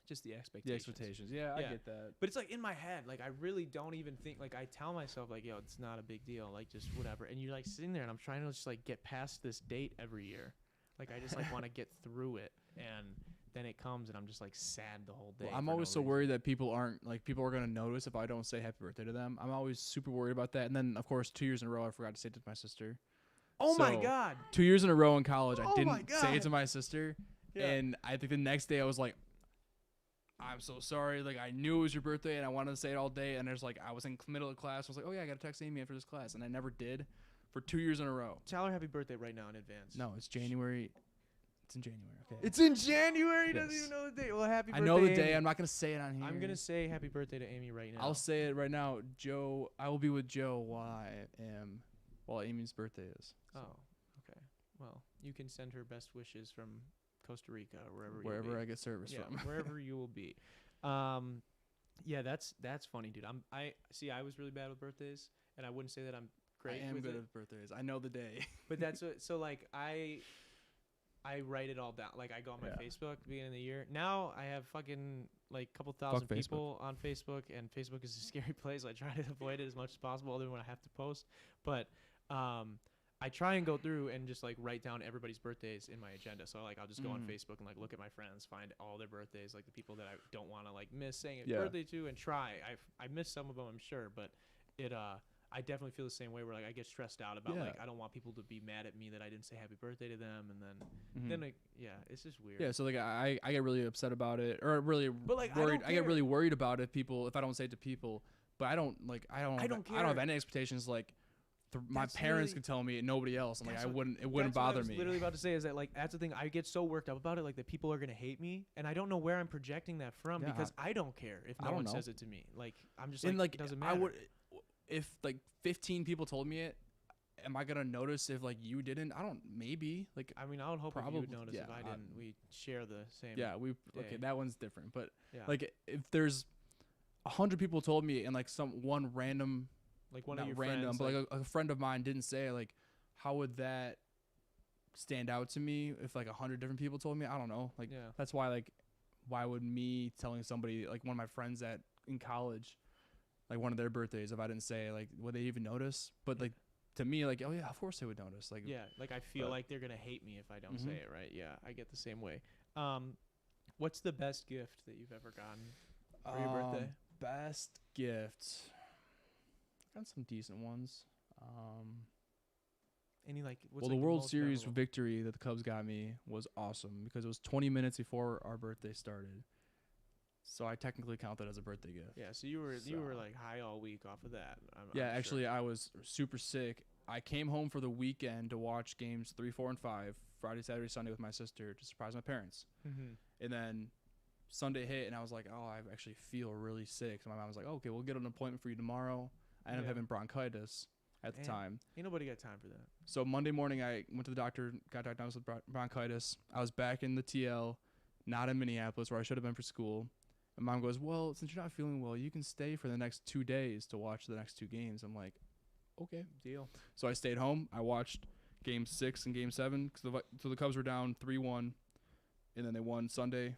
just the The expectations. expectations. Yeah, I Yeah. get that. But it's like in my head, like I really don't even think, like I tell myself like, yo, it's not a big deal, like just whatever. And you're like sitting there and I'm trying to just like get past this date every year. Like I just like want to get through it. And then it comes and I'm just like sad the whole day. Well, I'm for always no so reason. worried that people are going to notice if I don't say happy birthday to them. I'm always super worried about that. And then, of course, 2 years in a row, I forgot to say it to my sister. Oh my So, God. 2 years in a row in college, I Oh my didn't say it God. to my sister. Yeah. And I think the next day I was like, I'm so sorry. Like, I knew it was your birthday and I wanted to say it all day. And there's like, I was in middle of class. I was like, oh yeah, I got to text Amy after this class. And I never did for 2 years in a row. Tell her happy birthday right now in advance. No, it's January. It's in January. Okay. It's in January. He doesn't Yes. even know the date. Well, happy I birthday. know the day. Amy. I'm not going to say it on here. I'm going to say happy birthday to Amy right now. I'll say it right now. Joe, I will be with Joe while Amy's birthday is. Oh, okay. Well, you can send her best wishes from Costa Rica or wherever Wherever you'll I be. get service Yeah, from. wherever you will be. Yeah, that's funny, dude. I was really bad with birthdays, and I wouldn't say that I'm great I am with good it. at birthdays. I know the day. But that's what. So like I write it all down. Like I go on my Yeah. Facebook at the beginning of the year. Now I have fucking like a couple thousand Facebook. people on Facebook, and Facebook is a scary place. I try to avoid it as much as possible, other than when I have to post. But I try and go through and just like write down everybody's birthdays in my agenda. So like I'll just go on Mm. Facebook and like look at my friends, find all their birthdays, like the people that I don't want to like miss saying a Yeah. birthday to, and try. I missed some of them, I'm sure, but it I definitely feel the same way where like I get stressed out about Yeah. like I don't want people to be mad at me that I didn't say happy birthday to them, and Mhm. then like yeah, it's just weird. Yeah, so like I get really upset about it, or really But, like, I worried. don't I, get care. really worried about if I don't say it to people. But I don't have care. any expectations like my That's parents literally- can tell me and nobody else. I'm like That's it what- wouldn't That's what bother I was me. literally about to say is that like that's the thing. I get so worked up about it, like that people are gonna hate me, and I don't know where I'm projecting that from Yeah, because I don't care if I no don't one know. says it to me. Like I'm just And like, like it doesn't I matter. would, if like 15 people told me it, am I gonna notice if like you didn't? I don't. Maybe like I mean, I would hope if you would Probably- notice yeah, if I didn't. We share the same. yeah we day. okay that one's different. But Yeah. like if there's 100 people told me and like one random like one not of your random, friends, but like a friend of mine didn't say it, like how would that stand out to me if like 100 different people told me? I don't know. Like yeah. that's why like why would me telling somebody like one of my friends at in college like one of their birthdays if I didn't say it, like would they even notice? But like to me like oh yeah of course they would notice like Yeah, like I feel but- like they're gonna hate me if I don't Mhm. say it right. Yeah, I get the same way. What's the best gift that you've ever gotten for your birthday? Best gift. Got some decent ones. Any like what's Well, like the World most Series memorable? victory that the Cubs got me was awesome because it was 20 minutes before our birthday started. So I technically count that as a birthday gift. Yeah, so you were So- like high all week off of that. Yeah, I'm actually, sure. I was super sick. I came home for the weekend to watch games 3, 4, and 5, Friday, Saturday, Sunday with my sister to surprise my parents. Mhm. And then Sunday hit, and I was like, oh, I actually feel really sick. So my mom was like, oh, okay, we'll get an appointment for you tomorrow. I ended up Yeah. having bronchitis at the Man. time. Ain't nobody got time for that. So Monday morning, I went to the doctor, got diagnosed with bronchitis. I was back in the TL, not in Minneapolis, where I should have been for school. And mom goes, well, since you're not feeling well, you can stay for the next 2 days to watch the next 2 games. I'm like, okay. Deal. So I stayed home. I watched Game 6 and Game 7. So the Cubs were down 3-1, and then they won Sunday,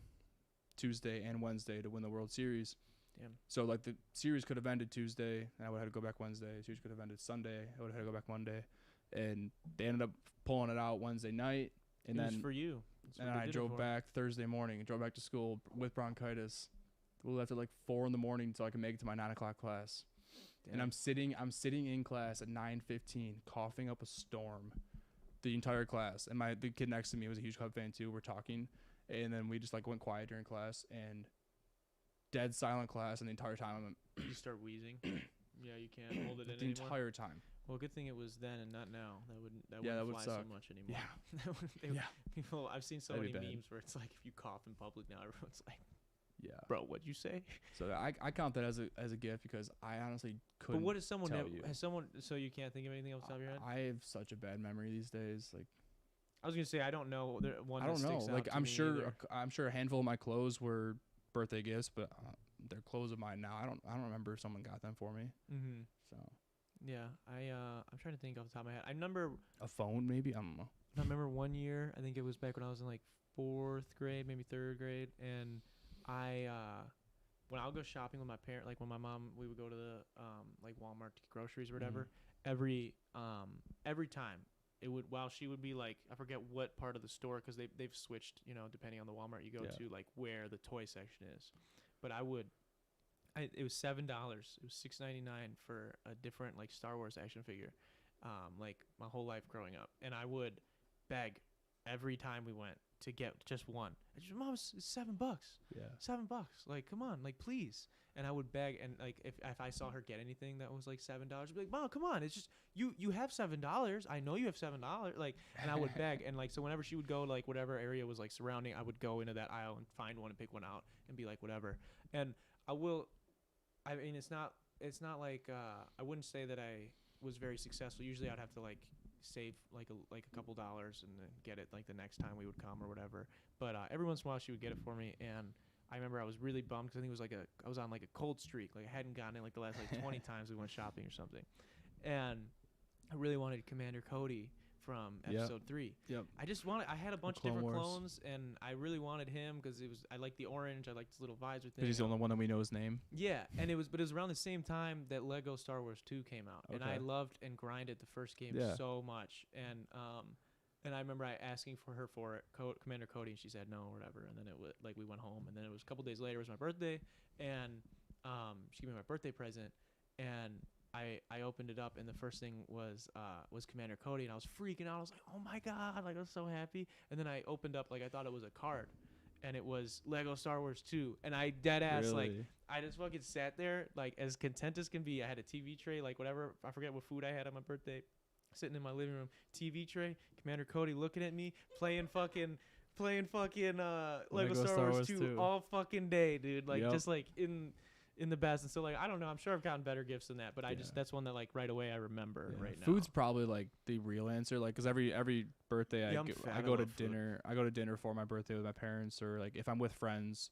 Tuesday, and Wednesday to win the World Series. Damn. So like the series could have ended Tuesday, and I would have had to go back Wednesday. The series could have ended Sunday. I would have had to go back Monday, and they ended up pulling it out Wednesday night, and it was then for you. That's and what then they I did it drove for. back Thursday morning and drove back to school with bronchitis. We left at like 4 in the morning so I could make it to my 9 o'clock class. And Damn. I'm sitting in class at 9:15, coughing up a storm, the entire class. And the kid next to me was a huge Cub fan too. We're talking, and then we just like went quiet during class and dead silent class. And the entire time, You start wheezing. Yeah, you can't hold it in the anymore. entire time. Well, good thing it was then and not now. That Yeah, that wouldn't would fly suck. so much anymore. Yeah, That would- they- yeah, People, I've seen so That'd many be bad. memes where it's like if you cough in public now, everyone's like, yeah. "Bro, what'd you say?" So I count that as a gift because I honestly But couldn't. what is someone tell never, you. has someone? So you can't think of anything off the top of your head? I have such a bad memory these days. Like I was gonna say I don't know. One I that don't know. sticks out Like to I'm me sure either. I'm sure a handful of my clothes were birthday gifts, but they're clothes of mine now. I don't remember if someone got them for me. Mhm. So Yeah, I'm trying to think off the top of my head. I remember a phone maybe. I don't know. one year. I think it was back when I was in like 4th grade, maybe 3rd grade, and I when I'll go shopping with my parent, like when my mom, we would go to the like Walmart to get groceries or whatever. Every time it would, while she would be like, I forget what part of the store because they've switched, depending on the Walmart you go Yeah. to, like where the toy section is. But it was $7. It was $6.99 for a different like Star Wars action figure, like my whole life growing up, and I would beg every time we went to get just one. I just, Mom, it's $7. Yeah. $7. Like, come on, like please. And I would beg, and like if I saw her get anything that was like $7, I'd be like, Mom, come on, it's just you have $7. I know you have $7. Like, and I would beg, and like so whenever she would go like whatever area was like surrounding, I would go into that aisle and find one and pick one out and be like whatever. And I mean, it's not like I wouldn't say that I was very successful. Usually, I'd have to like save like a couple dollars and then get it like the next time we would come or whatever. But every once in a while, she would get it for me, and I remember I was really bummed because I think it was I was on like a cold streak. Like I hadn't gotten it like the last like 20 times we went shopping or something, and I really wanted Commander Cody from Yep. episode 3. Yep. I had a bunch of Clone different Wars. clones, and I really wanted him because I liked the orange. I liked his little visor thing. He's the only one that we know his name. Yeah, and it was around the same time that Lego Star Wars 2 came out, and I Okay. loved and grinded the first game Yeah. so much, and I remember asking for her for it, Commander Cody, and she said no or whatever, and then it was like we went home, and then it was a couple days later, it was my birthday, and she gave me my birthday present, and I opened it up, and the first thing was Commander Cody, and I was freaking out. I was like, oh my god, like I was so happy, and then I opened up like I thought it was a card. And it was Lego Star Wars 2, and I dead ass like Really? I just fucking sat there like as content as can be. I had a TV tray, like whatever, I forget what food I had on my birthday, sitting in my living room, TV tray, Commander Cody looking at me, playing fucking Lego Star Wars 2 all fucking day, dude. Like Yep. just like in the best. And so like I don't know, I'm sure I've gotten better gifts than that, but I just Yeah. that's one that like right away I remember Yeah. right now. Food's probably like the real answer, like because every birthday Yeah, I'm I fat, go I to love food. dinner. I go to dinner for my birthday with my parents, or like if I'm with friends,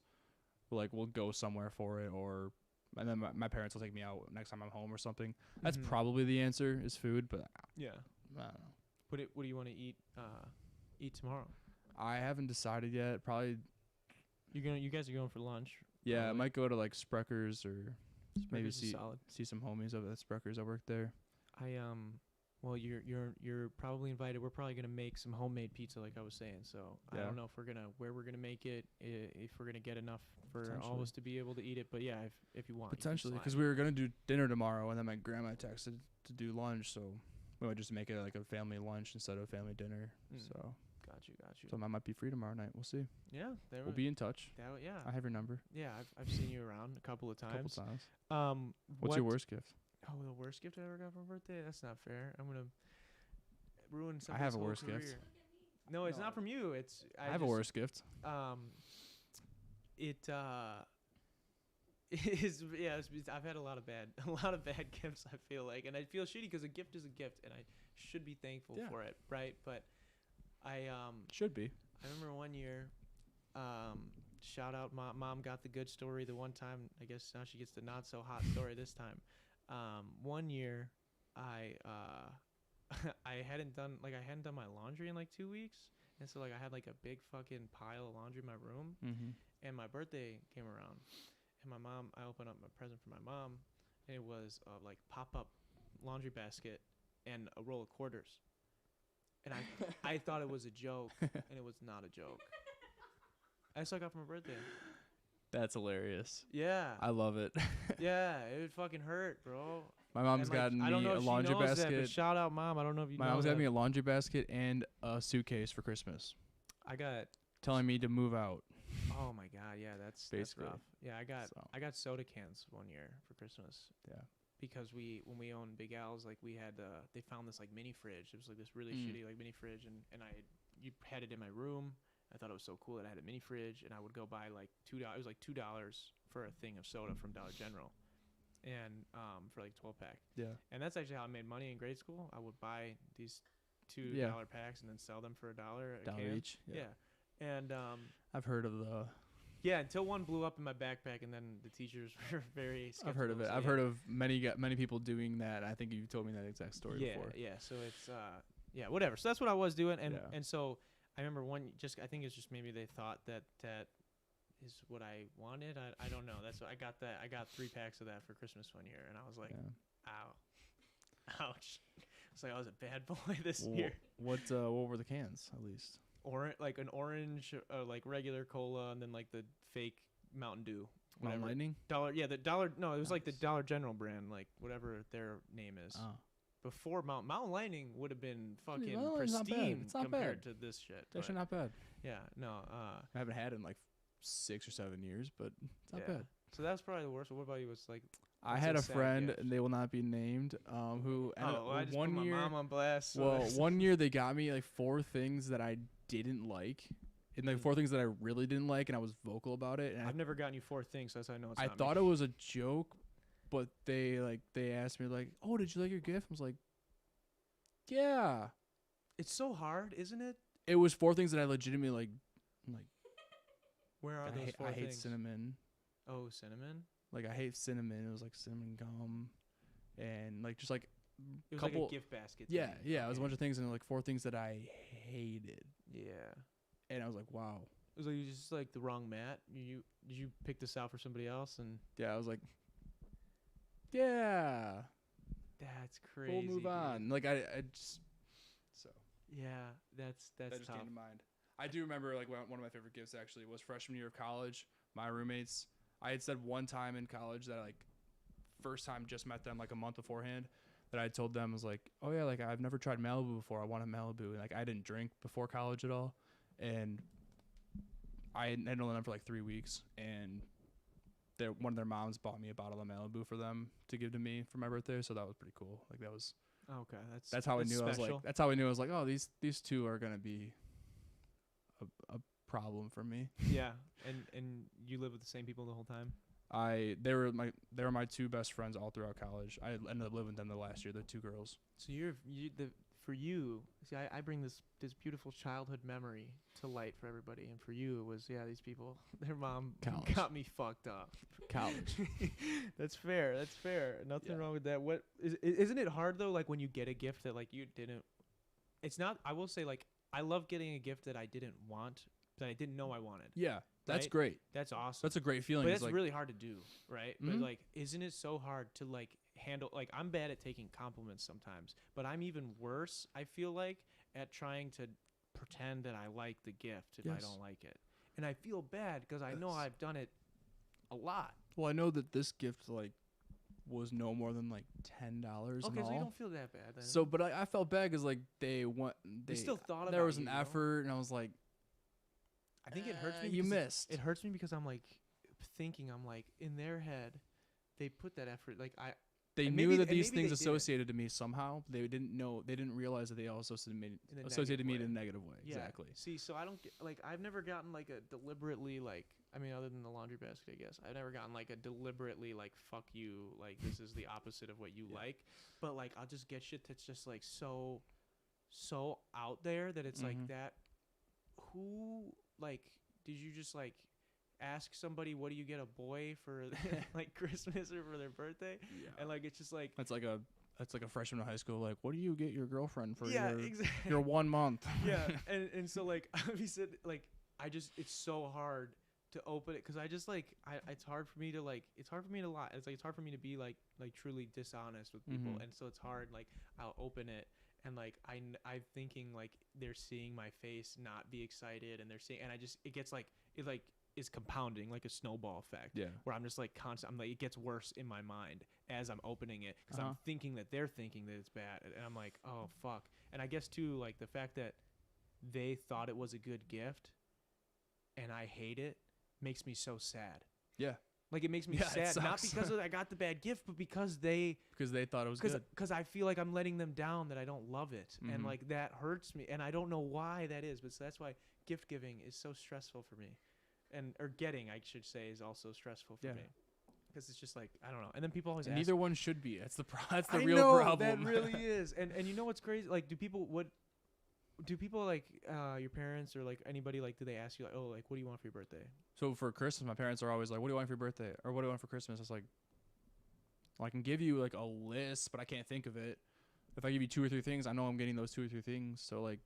we'll go somewhere for it, or and then my parents will take me out next time I'm home or something. That's Mhm. probably the answer is food, but Yeah. I don't know. What do you want to eat tomorrow? I haven't decided yet. Probably You guys are going for lunch. yeah. I Probably. might go to like Sprecher's or maybe Burgers is solid. see some homies over at Sprecher's. I work there. Well, you're probably invited. We're probably gonna make some homemade pizza, like I was saying. So I Yeah. don't know where we're gonna make it, if we're gonna get enough for all of Potentially. us to be able to eat it. But yeah, if you want, you can Potentially, because slide. we were gonna do dinner tomorrow, and then my grandma texted to do lunch, so we might just make it like a family lunch instead of a family dinner. Mm. So, got you. I might be free tomorrow night. We'll see. Yeah, there We'll be in touch. yeah, I have your number. I've seen you around a couple of A couple times. times. What's your worst gift? Oh, the worst gift I ever got for my birthday? That's not fair. I'm gonna ruin somebody's have a whole worst gift. career. No, it's No. not from you. It's I have a just- worst gift. It is I've had a lot of bad gifts, I feel like, and I feel shitty because a gift is a gift and I should be thankful Yeah. for it, right? But I Should be. remember one year, shout out, mom got the good story the one time. I guess now she gets the not so hot story this time. One year I hadn't done my laundry in like 2 weeks, and so like I had like a big fucking pile of laundry in my room, Mm-hmm. and my birthday came around, and I opened up my present for my mom, and it was a like pop-up laundry basket and a roll of quarters, and I thought it was a joke, and it was not a joke. That's what I got for my birthday. That's hilarious. Yeah, I love it. yeah, it fucking hurt, bro. My mom's And, like, gotten I don't me know a if she laundry knows that, basket. but shout out, mom. I don't know if you My know mom's that. got me a laundry basket and a suitcase for Christmas, I got. telling me to move out. Oh my god, yeah, that's Basically. rough. Yeah, So. I got soda cans one year for Christmas. Yeah. Because when we owned Big Al's, like we had they found this like mini fridge. It was like this really Mm. shitty like mini fridge, and you had it in my room. I thought it was so cool that I had a mini fridge, and I would go buy like $2. It was like $2 for a thing of soda from Dollar General, and for like 12-pack. Yeah. And that's actually how I made money in grade school. I would buy these $2 Yeah. packs and then sell them for $1 a Dollar can. each. Yeah. And I've heard of the. yeah, until one blew up in my backpack, and then the teachers were very skeptical. I've heard of it. so I've yeah. heard of many people doing that. I think you told me that exact story yeah, before. Yeah, so it's whatever. So that's what I was doing, and Yeah. and so I remember I think it's just maybe they thought that is what I wanted. I don't know. That's what I got. I got 3 packs of that for Christmas one year, and I was like, Yeah. ow, ouch. It's like I was a bad boy this Wh- year. What were the cans at least? Like an orange, like regular cola, and then like the fake Mountain Dew. Mountain Whatever. Lightning. The dollar. No, it was like the Nice. Dollar General brand, like whatever their name is. Oh, Before Mountain Lightning would have been fucking Mountain Lightning's not bad. pristine It's not compared bad. to this shit. it's actually but not bad. yeah, no. I haven't had it in like 6 or 7 years, but it's not yeah. bad. So that's probably the worst. What about you? Was like, I What's had a a sad friend, gift? and they will not be named, who ended up- I just one put my year. mom on blast. so Well, that's- one year they got me like 4 things that I didn't like, and like Mm. 4 things that I really didn't like, and I was vocal about it. And I've never gotten you 4 things, so that's how I know it's I not thought me. it was a joke, but they asked me like, "Oh, did you like your gift?" I was like, "Yeah." It's so hard, isn't it? It was 4 things that I legitimately like. Where are those 4 I things? hate cinnamon. Oh, cinnamon. Like I hate cinnamon. It was like cinnamon gum, and like just like It was couple. like a gift basket. Yeah, thing. yeah. It was a Okay. bunch of things and like 4 things that I hated, Yeah. and I was like, wow. It was like you just like the wrong mat. Did you pick this out for somebody else? And Yeah, I was like, yeah, that's crazy. we'll move dude. on. Like I just so Yeah, that's that just tough. came to mind. I do remember like one of my favorite gifts actually was freshman year of college. My roommates, I had said one time in college that like first time just met them like a month beforehand that I told them was like, oh yeah, like I've never tried Malibu before. I want a Malibu. And like I didn't drink before college at all, and I had known them for like 3 weeks, and one of their moms bought me a bottle of Malibu for them to give to me for my birthday. So that was pretty cool. Like that was Okay, that's how I knew I was like that's how I knew I was like, oh, these two are gonna be a problem for me. Yeah, and you live with the same people the whole time. They were my 2 best friends all throughout college. I ended up living with them the last year. They're 2 girls. So for you. See, I bring this beautiful childhood memory to light for everybody, and for you it was these people. Their mom College. got me fucked up. College. That's fair. That's fair. Nothing Yeah. wrong with that. What isn't it hard though? Like when you get a gift that like you didn't. It's not. I will say like I love getting a gift that I didn't want, that I didn't know I wanted. Yeah, that's Right? great. That's awesome. That's a great feeling. But It's that's like, really hard to do, right? But Mhm. like, isn't it so hard to like handle? Like, I'm bad at taking compliments sometimes, but I'm even worse. I feel like at trying to pretend that I like the gift if I Yes. don't like it, and I feel bad because I know Yes. I've done it a lot. well, I know that this gift like was no more than like $10 Okay, in so you all. don't feel that bad then. So, but I felt bad because like they still thought about there was you, an you know? effort, and I was like, I think it hurts me. You because missed. It hurts me because I'm like thinking I'm like in their head, they put that effort. Like They and knew maybe- that and these maybe things they didn't. associated to me somehow. They didn't realize that they also In a associated me in negative a way. negative way. Yeah. Exactly. See, so I don't get like I've never gotten like a deliberately like I mean other than the laundry basket, I guess. I've never gotten like a deliberately like fuck you, like this is the opposite of what you Yeah. like. But like I'll just get shit that's just like so out there that it's like Mhm. that who like did you just like ask somebody what do you get a boy for like Christmas or for their birthday? Yeah. And like it's just like That's like a freshman in high school. Like, what do you get your girlfriend for yeah, your exactly. your 1 month? Yeah, and so like obviously like I just it's so hard to open it because I just like it's hard for me to like it's hard for me to lie. It's like it's hard for me to be like truly dishonest with people, Mhm. and so it's hard. Like I'll open it and like I'm thinking like they're seeing my face not be excited, and they're seeing and I just it gets like it like is compounding like a snowball effect. Yeah. Where I'm just like constant. I'm like it gets worse in my mind as I'm opening it because I'm Uh-huh. thinking that they're thinking that it's bad, and I'm like, oh fuck. And I guess too like the fact that they thought it was a good gift, and I hate it, makes me so sad. Yeah. Like it makes me Yeah, it sad, not sucks. because I got the bad gift, but because they Because they thought it was good. because I feel like I'm letting them down, that I don't love it, and Mhm. like that hurts me, and I don't know why that is, but so that's why gift giving is so stressful for me, and or getting I should say is also stressful for Yeah. me, because it's just like I don't know, and then people always And ask, neither one should be. That's the that's the I real know, problem. that really is, and you know what's crazy? Like, do people like your parents or like anybody like do they ask you like oh like what do you want for your birthday? So for Christmas, my parents are always like, "What do you want for your birthday?" Or "What do you want for Christmas?" I was like, well, I can give you like a list, but I can't think of it. If I give you 2 or 3 things, I know I'm getting those 2 or 3 things. So like,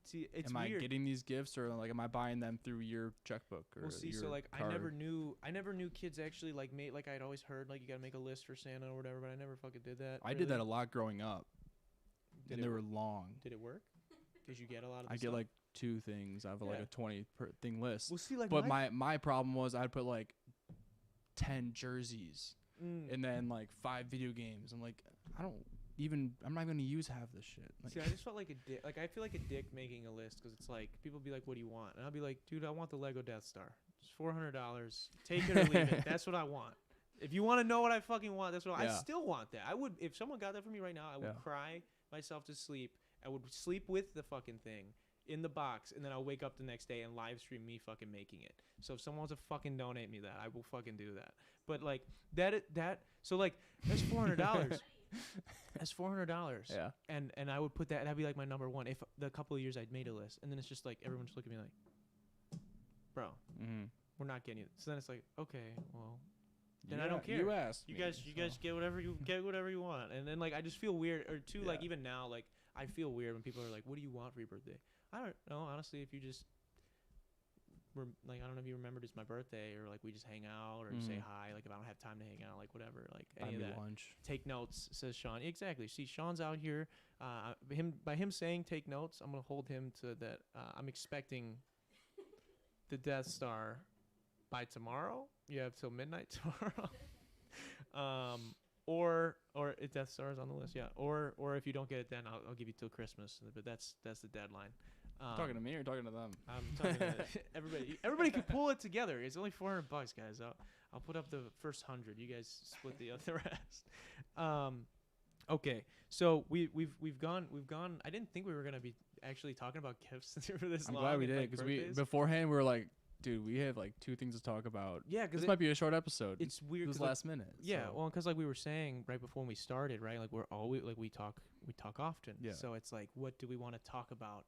See, it's am I weird. getting these gifts, or like am I buying them through your checkbook or Well, see, your so like card? I never knew kids actually like made like I'd always heard like you gotta make a list for Santa or whatever, but I never fucking did that. I did that a lot growing up, Did and it they work? were long. Did it work? Did you get a lot of? I the get stuff? like 2 things out of like Yeah. a 20 thing list. Well, see, like But my problem was I'd put like 10 jerseys and then like 5 video games. I'm like, I'm not gonna use half this shit. Like, See, I just felt like a dick. Like I feel like a dick making a list because it's like people be like, "What do you want?" And I'll be like, "Dude, I want the Lego Death Star. It's $400. Take it or leave it. That's what I want. If you want to know what I fucking want, that's what I Yeah. still want that. I would if someone got that for me right now, I would Yeah. cry myself to sleep. I would sleep with the fucking thing in the box, and then I'll wake up the next day and live stream me fucking making it. So if someone wants to fucking donate me that, I will fucking do that. But like so like that's $400. That's $400. yeah. And I would put that, that'd be like my number one. If the couple of years I'd made a list, and then it's just like everyone just look at me like, bro, Mm-hmm. we're not getting you. So then it's like, okay, well, then I don't care. You asked You me, guys so. get whatever you want. And then like I just feel weird, or too, like Yeah. even now, like I feel weird when people are like, "What do you want for your birthday?" I don't know, honestly. If you just like, I don't know if you remembered it's my birthday, or like we just hang out or say Mhm. hi. Like if I don't have time to hang out, like whatever, like Buy any of me that. lunch. Take notes, says Sean. Exactly. See, Sean's out here. By him saying take notes, I'm gonna hold him to that. I'm expecting the Death Star by tomorrow. You have till midnight tomorrow. Or Death Star is on the list. Yeah. Or if you don't get it, then I'll give you till Christmas. But that's the deadline. Talking to me or talking to them? I'm talking to everybody. Everybody can pull it together. It's only $400, guys. I'll put up the first 100. You guys split the other rest. Okay, so we've gone. I didn't think we were gonna be actually talking about gifts for this I'm long. glad we and, did like, because we birthdays. beforehand we were like, dude, we have like 2 things to talk about. Yeah, because This might be a short episode. it's weird. It was 'cause, like, last minute. yeah, so. well, because like we were saying right before we started, right? Like we talk often. Yeah. So it's like, what do we want to talk about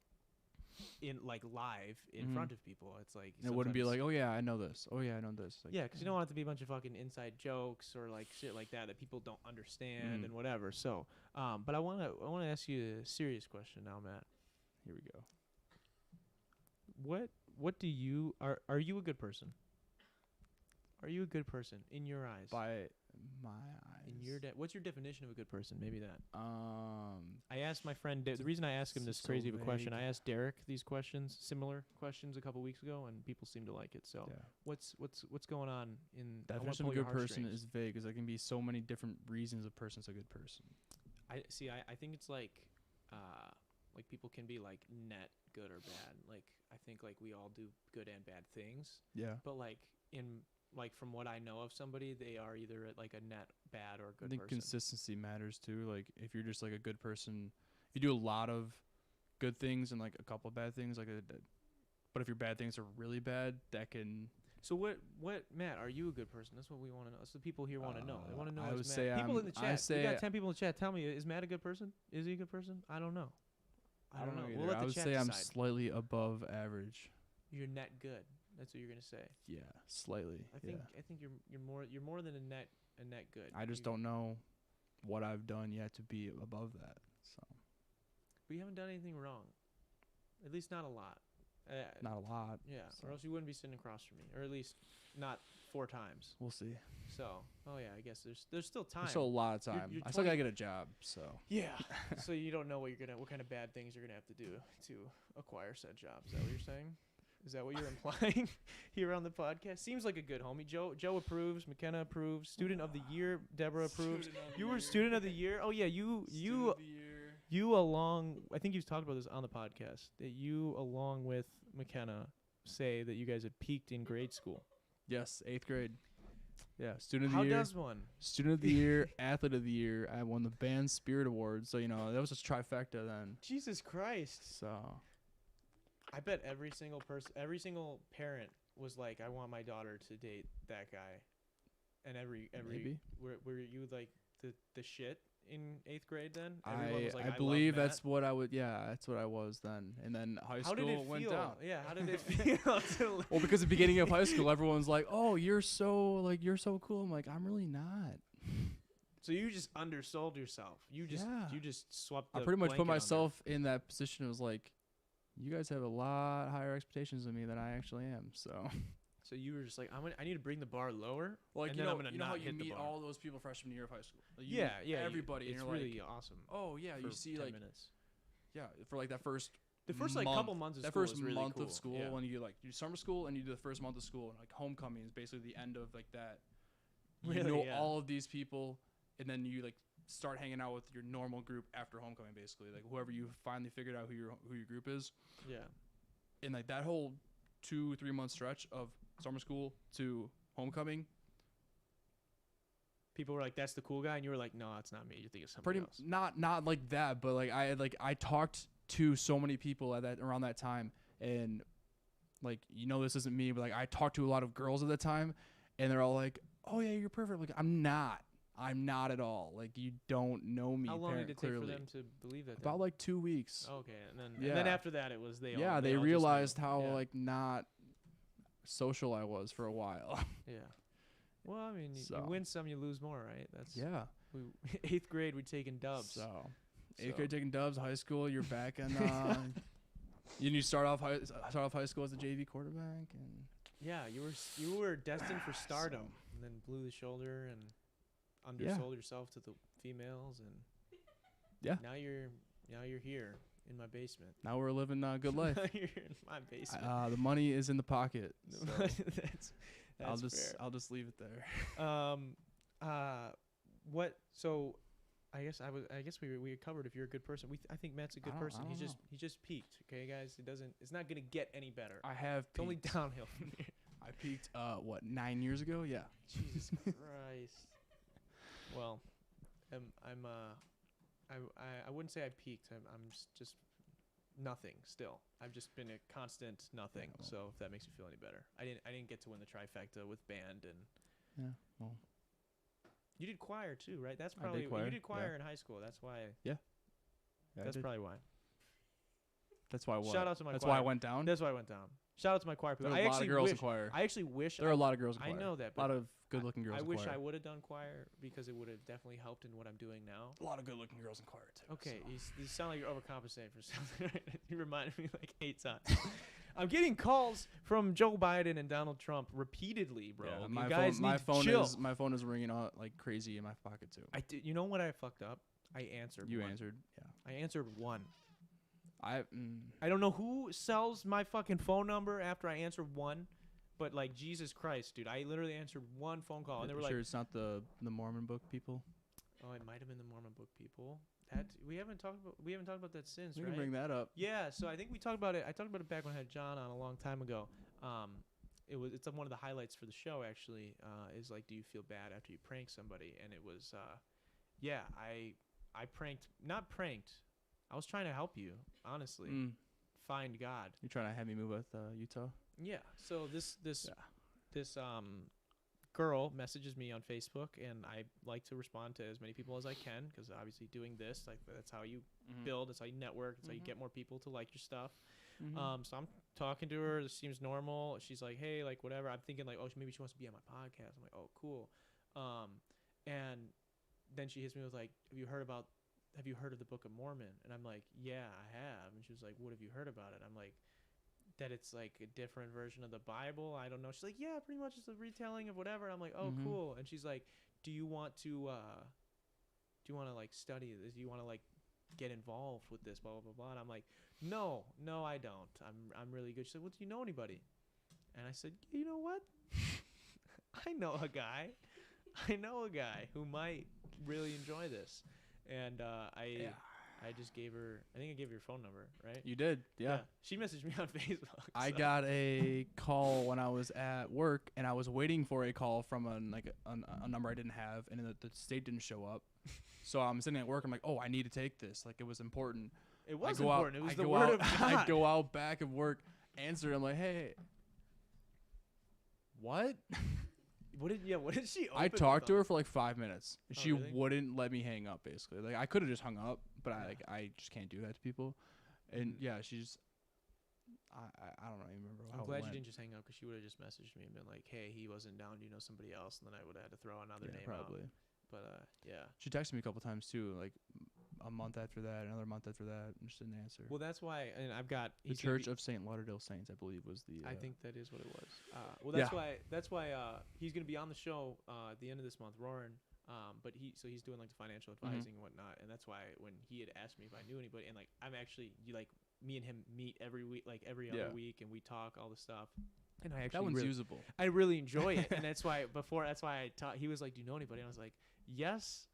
in like live in Mhm. front of people? It's like And it wouldn't be sometimes- like, oh yeah, I know this. Oh yeah, I know this. Like, yeah, because you don't want it to be a bunch of fucking inside jokes or like shit like that people don't understand Mhm. and whatever. So, but I wanna ask you a serious question now, Matt. Here we go. What do you are you a good person? Are you a good person in your eyes? By my eyes. In your what's your definition of a good person? Maybe that. Um. I asked my friend. The reason I asked him this so crazy of a question, vague. I asked Derek these questions, similar questions, a couple weeks ago, and people seem to like it. So, Yeah. what's going on in I wanna Definition pull of a your good person heartstrings. is vague because there can be so many different reasons a person's a good person. I see. I think it's like people can be like net good or bad. Like I think like we all do good and bad things, Yeah. but like from what I know of somebody, they are either like a net bad or a I good think person. consistency matters too. Like if you're just like a good person, if you do a lot of good things and like a couple of bad things, but if your bad things are really bad, that can. So what Matt, are you a good person? That's what we want to know. That's what people here want to know. They want to know. I is would Matt, say people in the I chat. We say got 10 people in the chat. Tell me, is Matt a good person? Is he a good person? I don't know. I don't know. either. We'll let I the would chat say I'm decide. slightly above average. You're net good. That's what you're gonna say. Yeah, slightly. I think you're more than a net good. I just don't know what I've done yet to be above that. So We haven't done anything wrong. At least not a lot. not a lot. Yeah, so. or else you wouldn't be sitting across from me, or at least not 4 times. We'll see. So, oh yeah, I guess there's still time. There's still a lot of time. you're I still 20 gotta get a job. So Yeah. So you don't know what kind of bad things you're gonna have to do to acquire said job. Is that what you're saying? Is that what you're implying here on the podcast? Seems like a good homie. Joe approves. McKenna approves. Student of the year. Deborah approves. You were student of the year. Oh yeah, you along. I think you've talked about this on the podcast. That you along with McKenna say that you guys had peaked in grade school. yes, 8th grade. Yeah, student of How the year. does one? Student of the year, athlete of the year. I won the band spirit award. So that was just trifecta then. Jesus Christ. So I bet every single single parent was like, I want my daughter to date that guy. And every maybe. were you like the shit in 8th grade then? Everyone was like, I love believe Matt." that's what I would. Yeah, that's what I was then. And then high How school did it went feel? down. Yeah, how did it feel? Well, because at the beginning of high school, everyone's like, "Oh, you're so cool." I'm like, I'm really not. So you just undersold yourself. You Yeah. just swept. I the pretty much put blanket under. myself in that position. It was like, you guys have a lot higher expectations of me than I actually am. So, So you were just like, I need to bring the bar lower. like and you then know, I'm gonna you know how not you hit the meet bar. all those people freshman year of high school. Like, Yeah, meet yeah. everybody. It's and you're really like, awesome. oh yeah, for you see 10 like minutes. yeah for like that first. The first like month- couple months of that school first is really month cool. of school Yeah. when you do summer school and you do the first month of school and like homecoming is basically the end of like that. You Really, know yeah. all of these people, and then you like start hanging out with your normal group after homecoming, basically like whoever you finally figured out who your group is, Yeah. and like that whole 2-3 month stretch of summer school to homecoming. People were like, "That's the cool guy," and you were like, "No, it's not me. You think it's somebody Pretty else." not like that, but I talked to so many people at that around that time, and like this isn't me, but like I talked to a lot of girls at the time, and they're all like, "Oh yeah, you're perfect." Like I'm not at all. Like you don't know me. How long did it take clearly. for them to believe that? About like 2 weeks. Okay, and then Yeah. after that, it was they. Yeah, all, they all just realized knew. how Yeah. like not social I was for a while. Yeah. Well, I mean, you So. win some, you lose more, right? That's Yeah. we, 8th grade, we're taking dubs. So, So. 8th grade taking dubs. High school, you're back in. You start off high school as a JV quarterback, and Yeah, you were destined for stardom, and then blew the shoulder and undersold yourself to the females, and Yeah. now you're here in my basement. now we're living a good life. You're in my basement. The money is in the pocket. So that's fair. I'll just leave it there. What? So, I guess we covered if you're a good person. I think Matt's a good person. I don't know. He just peaked. Okay, guys. It's not gonna get any better. I have It's only peaked. downhill from here. I peaked 9 years ago? Yeah. Jesus Christ. Well, I wouldn't say I peaked. I'm just nothing still. I've just been a constant nothing. Yeah, well. So if that makes you feel any better, I didn't get to win the trifecta with band, and Yeah. Well, you did choir too, right? That's I did probably choir, you did choir yeah. in high school. That's why. yeah, That's probably why. That's why what? Shout out to my That's choir. why I went down. That's why I went down. Shout out to my choir people. There are I a lot actually of girls wish. in choir. I actually wish. There are a lot of girls in I choir. know that, A but lot of good-looking girls I in wish choir. I would have done choir because it would have definitely helped in what I'm doing now. A lot of good-looking girls in choir too. Okay, so. you sound like you're overcompensating for something. You reminded me like 8 times. I'm getting calls from Joe Biden and Donald Trump repeatedly, bro. Yeah, You my guys phone, my need to phone chill. is my phone is ringing out like crazy in my pocket too. You know what I fucked up? I answered. You one. answered. Yeah. I answered one. I I don't know who sells my fucking phone number after I answer one, but like Jesus Christ, dude, I literally answered one phone call, and they were sure like, it's not the Mormon book people. "Oh, it might have been the Mormon book people." That we haven't talked about that since, We right? can bring that up. Yeah, so I think we talked about it. I talked about it back when I had John on a long time ago. It's one of the highlights for the show actually. Is like, do you feel bad after you prank somebody? And it was, yeah, I not pranked. I was trying to help you, honestly, find God. You're trying to have me move with Utah? Yeah. So this girl messages me on Facebook, and I like to respond to as many people as I can because obviously doing this, like, that's how you build, that's how you network, that's how you get more people to like your stuff. So I'm talking to her. This seems normal. She's like, hey, like, whatever. I'm thinking like, oh, maybe she wants to be on my podcast. I'm like, oh, cool. And then she hits me with like, have you heard of the Book of Mormon? And I'm like, yeah, I have. And she was like, what have you heard about it? I'm like, that it's like a different version of the Bible. I don't know. She's like, yeah, pretty much it's a retelling of whatever. I'm like, oh, cool. And she's like, do you want to like study this? Do you want to like get involved with this? Blah, blah, blah, blah. And I'm like, no, I don't. I'm really good. She said, well, do you know anybody? And I said, you know what? I know a guy who might really enjoy this. And I just gave her, I think I gave her your phone number, right? You did, yeah. She messaged me on Facebook. I so. got a call when I was at work, and I was waiting for a call from a number I didn't have, and the state didn't show up. So I'm sitting at work. I'm like, oh, I need to take this. Like, it was important. It was important. It was the word out, of God. I go out back of work, answer. I'm like, hey, what? What did she open I talked to with her for like 5 minutes. And Oh, she really? wouldn't let me hang up. Basically, like I could have just hung up, but I just can't do that to people. And yeah, she's. I don't even remember. I'm how it glad you went. didn't just hang up because she would have just messaged me and been like, hey, he wasn't down. Do you know somebody else? And then I would have had to throw another Yeah, name probably. out. But yeah. She texted me a couple times too, like a month after that, another month after that, and just didn't answer. Well, that's why, and I've got The Church of St. Lauderdale Saints, I believe, was the. I think that is what it was. Well, Yeah. that's why he's gonna be on the show at the end of this month, Roran. But he's doing like the financial advising and whatnot, and that's why when he had asked me if I knew anybody, and like I'm actually me and him meet every week, like every other week, and we talk all the stuff. And I actually that one's really, usable. I really enjoy it, and that's why I taught. He was like, "Do you know anybody?" And I was like, "Yes."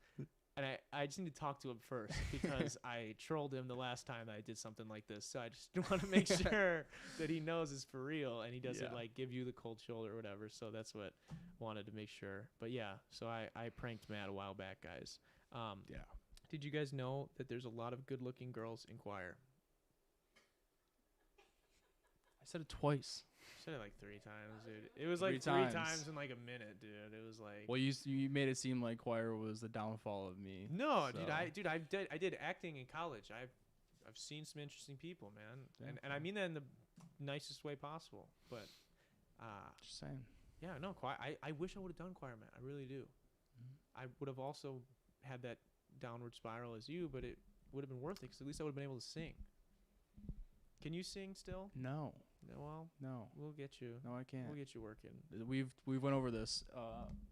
And I just need to talk to him first because I trolled him the last time I did something like this. So I just want to make sure that he knows it's for real and he doesn't like give you the cold shoulder or whatever. So that's what wanted to make sure. But yeah, so I pranked Matt a while back, guys. Yeah. Did you guys know that there's a lot of good-looking girls in choir? I said it twice. I said it like 3 times, dude. It was like 3 times. times in like a minute, dude. It was like. Well, you made it seem like choir was the downfall of me. No, so. I did acting in college. I've seen some interesting people, man, Yeah. and I mean that in the nicest way possible. But Just saying. Yeah, no, choir. I wish I would have done choir, Matt. I really do. I would have also had that downward spiral as you, but it would have been worth it because at least I would have been able to sing. Can you sing still? No, No, well, no, we'll get you. no, I can't. We'll get you working. We've went over this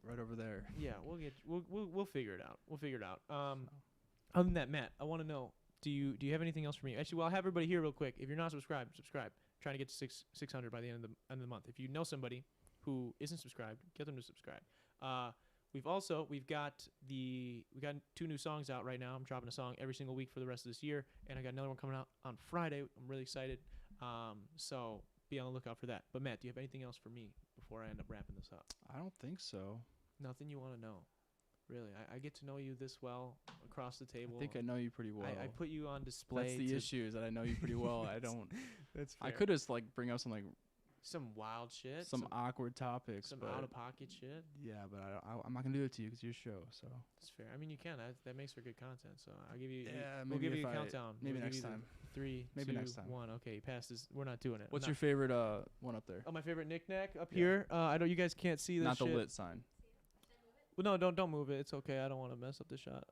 right over there. Yeah, we'll figure it out. We'll figure it out. Other than that, Matt, I want to know, do you have anything else for me? Actually, well, I'll have everybody here real quick. If you're not subscribed, subscribe. Trying to get to 600 by the end of the month. If you know somebody who isn't subscribed, get them to subscribe. We've got 2 new songs out right now. I'm dropping a song every single week for the rest of this year, and I got another one coming out on Friday. I'm really excited. So be on the lookout for that. But Matt, do you have anything else for me before I end up wrapping this up? I don't think so. Nothing you want to know? Really, I get to know you this well across the table. I think I know you pretty well. I put you on display. That's the issue, is that I know you pretty well. I don't. That's fair. I could just like bring up some wild shit, some awkward topics, some but out of pocket shit. yeah, but I'm not gonna do it to you because it's your show. So That's fair. I mean, you can. That makes for good content. So I'll give you. Yeah, we'll maybe give you if a I- countdown. maybe We'll give next you the time. 3, Maybe 2, next time. 1. Okay, pass this. We're not doing it. what's Not- your favorite one up there? Oh, my favorite knickknack up Yeah. here. I don't. You guys can't see this. Not the shit. lit sign. Well, no, don't move it. It's okay. I don't want to mess up the shot.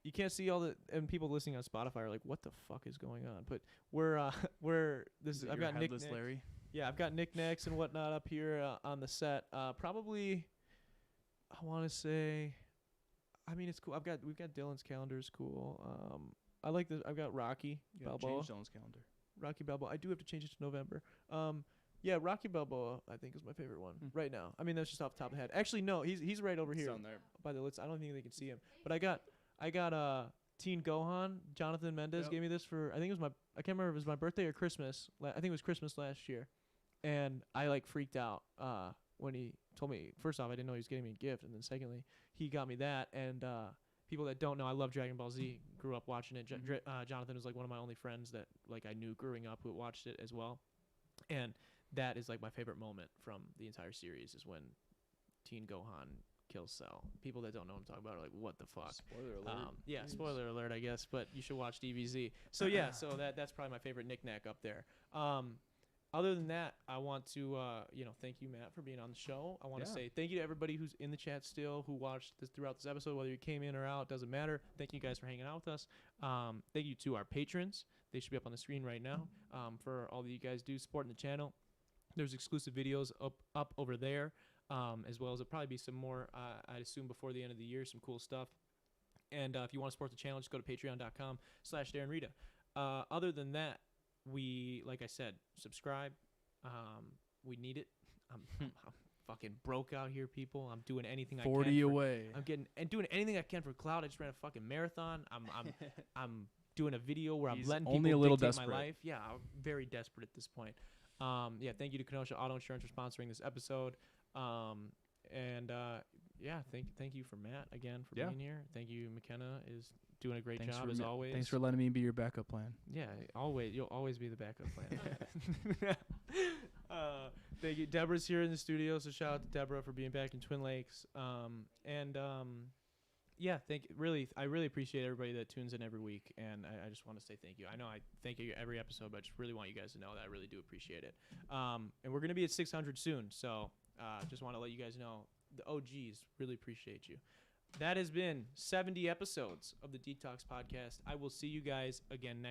You can't see all the and people listening on Spotify are like, what the fuck is going on? But we're this. Is it I've your got headless knickknacks. Larry. Yeah, I've got knickknacks and whatnot up here on the set. Probably, I want to say, I mean, it's cool. We've got Dylan's calendar is cool. I like this. I've got Rocky You gotta Balboa. change Dylan's calendar. Rocky Balboa. I do have to change it to November. Yeah, Rocky Balboa I think is my favorite one right now. I mean, that's just off the top of the head. Actually, no, he's right over here Down there. by the lids. I don't think they can see him. But I got Teen Gohan. Jonathan Mendez Yep. gave me this for I think it was I can't remember if it was my birthday or Christmas. I think it was Christmas last year. And I like freaked out when he told me. First off, I didn't know he was getting me a gift, and then secondly, he got me that. And people that don't know, I love Dragon Ball Z. Grew up watching it. Jonathan was like one of my only friends that like I knew growing up who watched it as well. And that is like my favorite moment from the entire series is when Teen Gohan kills Cell. People that don't know what I'm talking about are like, what the fuck? Spoiler alert. Yeah, Jeez. spoiler alert, I guess. But you should watch DBZ. So yeah, so that's probably my favorite knickknack up there. Other than that, I want to, thank you, Matt, for being on the show. I want to Yeah. say thank you to everybody who's in the chat still, who watched this throughout this episode, whether you came in or out, doesn't matter. Thank you guys for hanging out with us. Thank you to our patrons. They should be up on the screen right now for all that you guys do supporting the channel. There's exclusive videos up over there, as well as there'll probably be some more, I'd assume, before the end of the year, some cool stuff. And if you want to support the channel, just go to patreon.com/Darren Rita. Other than that, like I said, subscribe. We need it. I'm fucking broke out here, people. I'm doing anything I can. 40 away. I'm doing anything I can for clout. I just ran a fucking marathon. I'm doing a video where He's I'm letting only people a little dictate my desperate. life. Yeah, I'm very desperate at this point. Yeah, thank you to Kenosha Auto Insurance for sponsoring this episode. Yeah, thank you for Matt again for Yeah. being here. Thank you, McKenna is doing a great Thanks job for as ma- always. Thanks for letting me be your backup plan. Yeah, you'll always be the backup plan. Thank you. Deborah's here in the studio, so shout out to Deborah for being back in Twin Lakes. Yeah, I really appreciate everybody that tunes in every week, and I just want to say thank you. I know I thank you every episode, but I just really want you guys to know that I really do appreciate it. And we're gonna be at 600 soon, so just want to let you guys know the OGs really appreciate you. That has been 70 episodes of the Detox Podcast. I will see you guys again next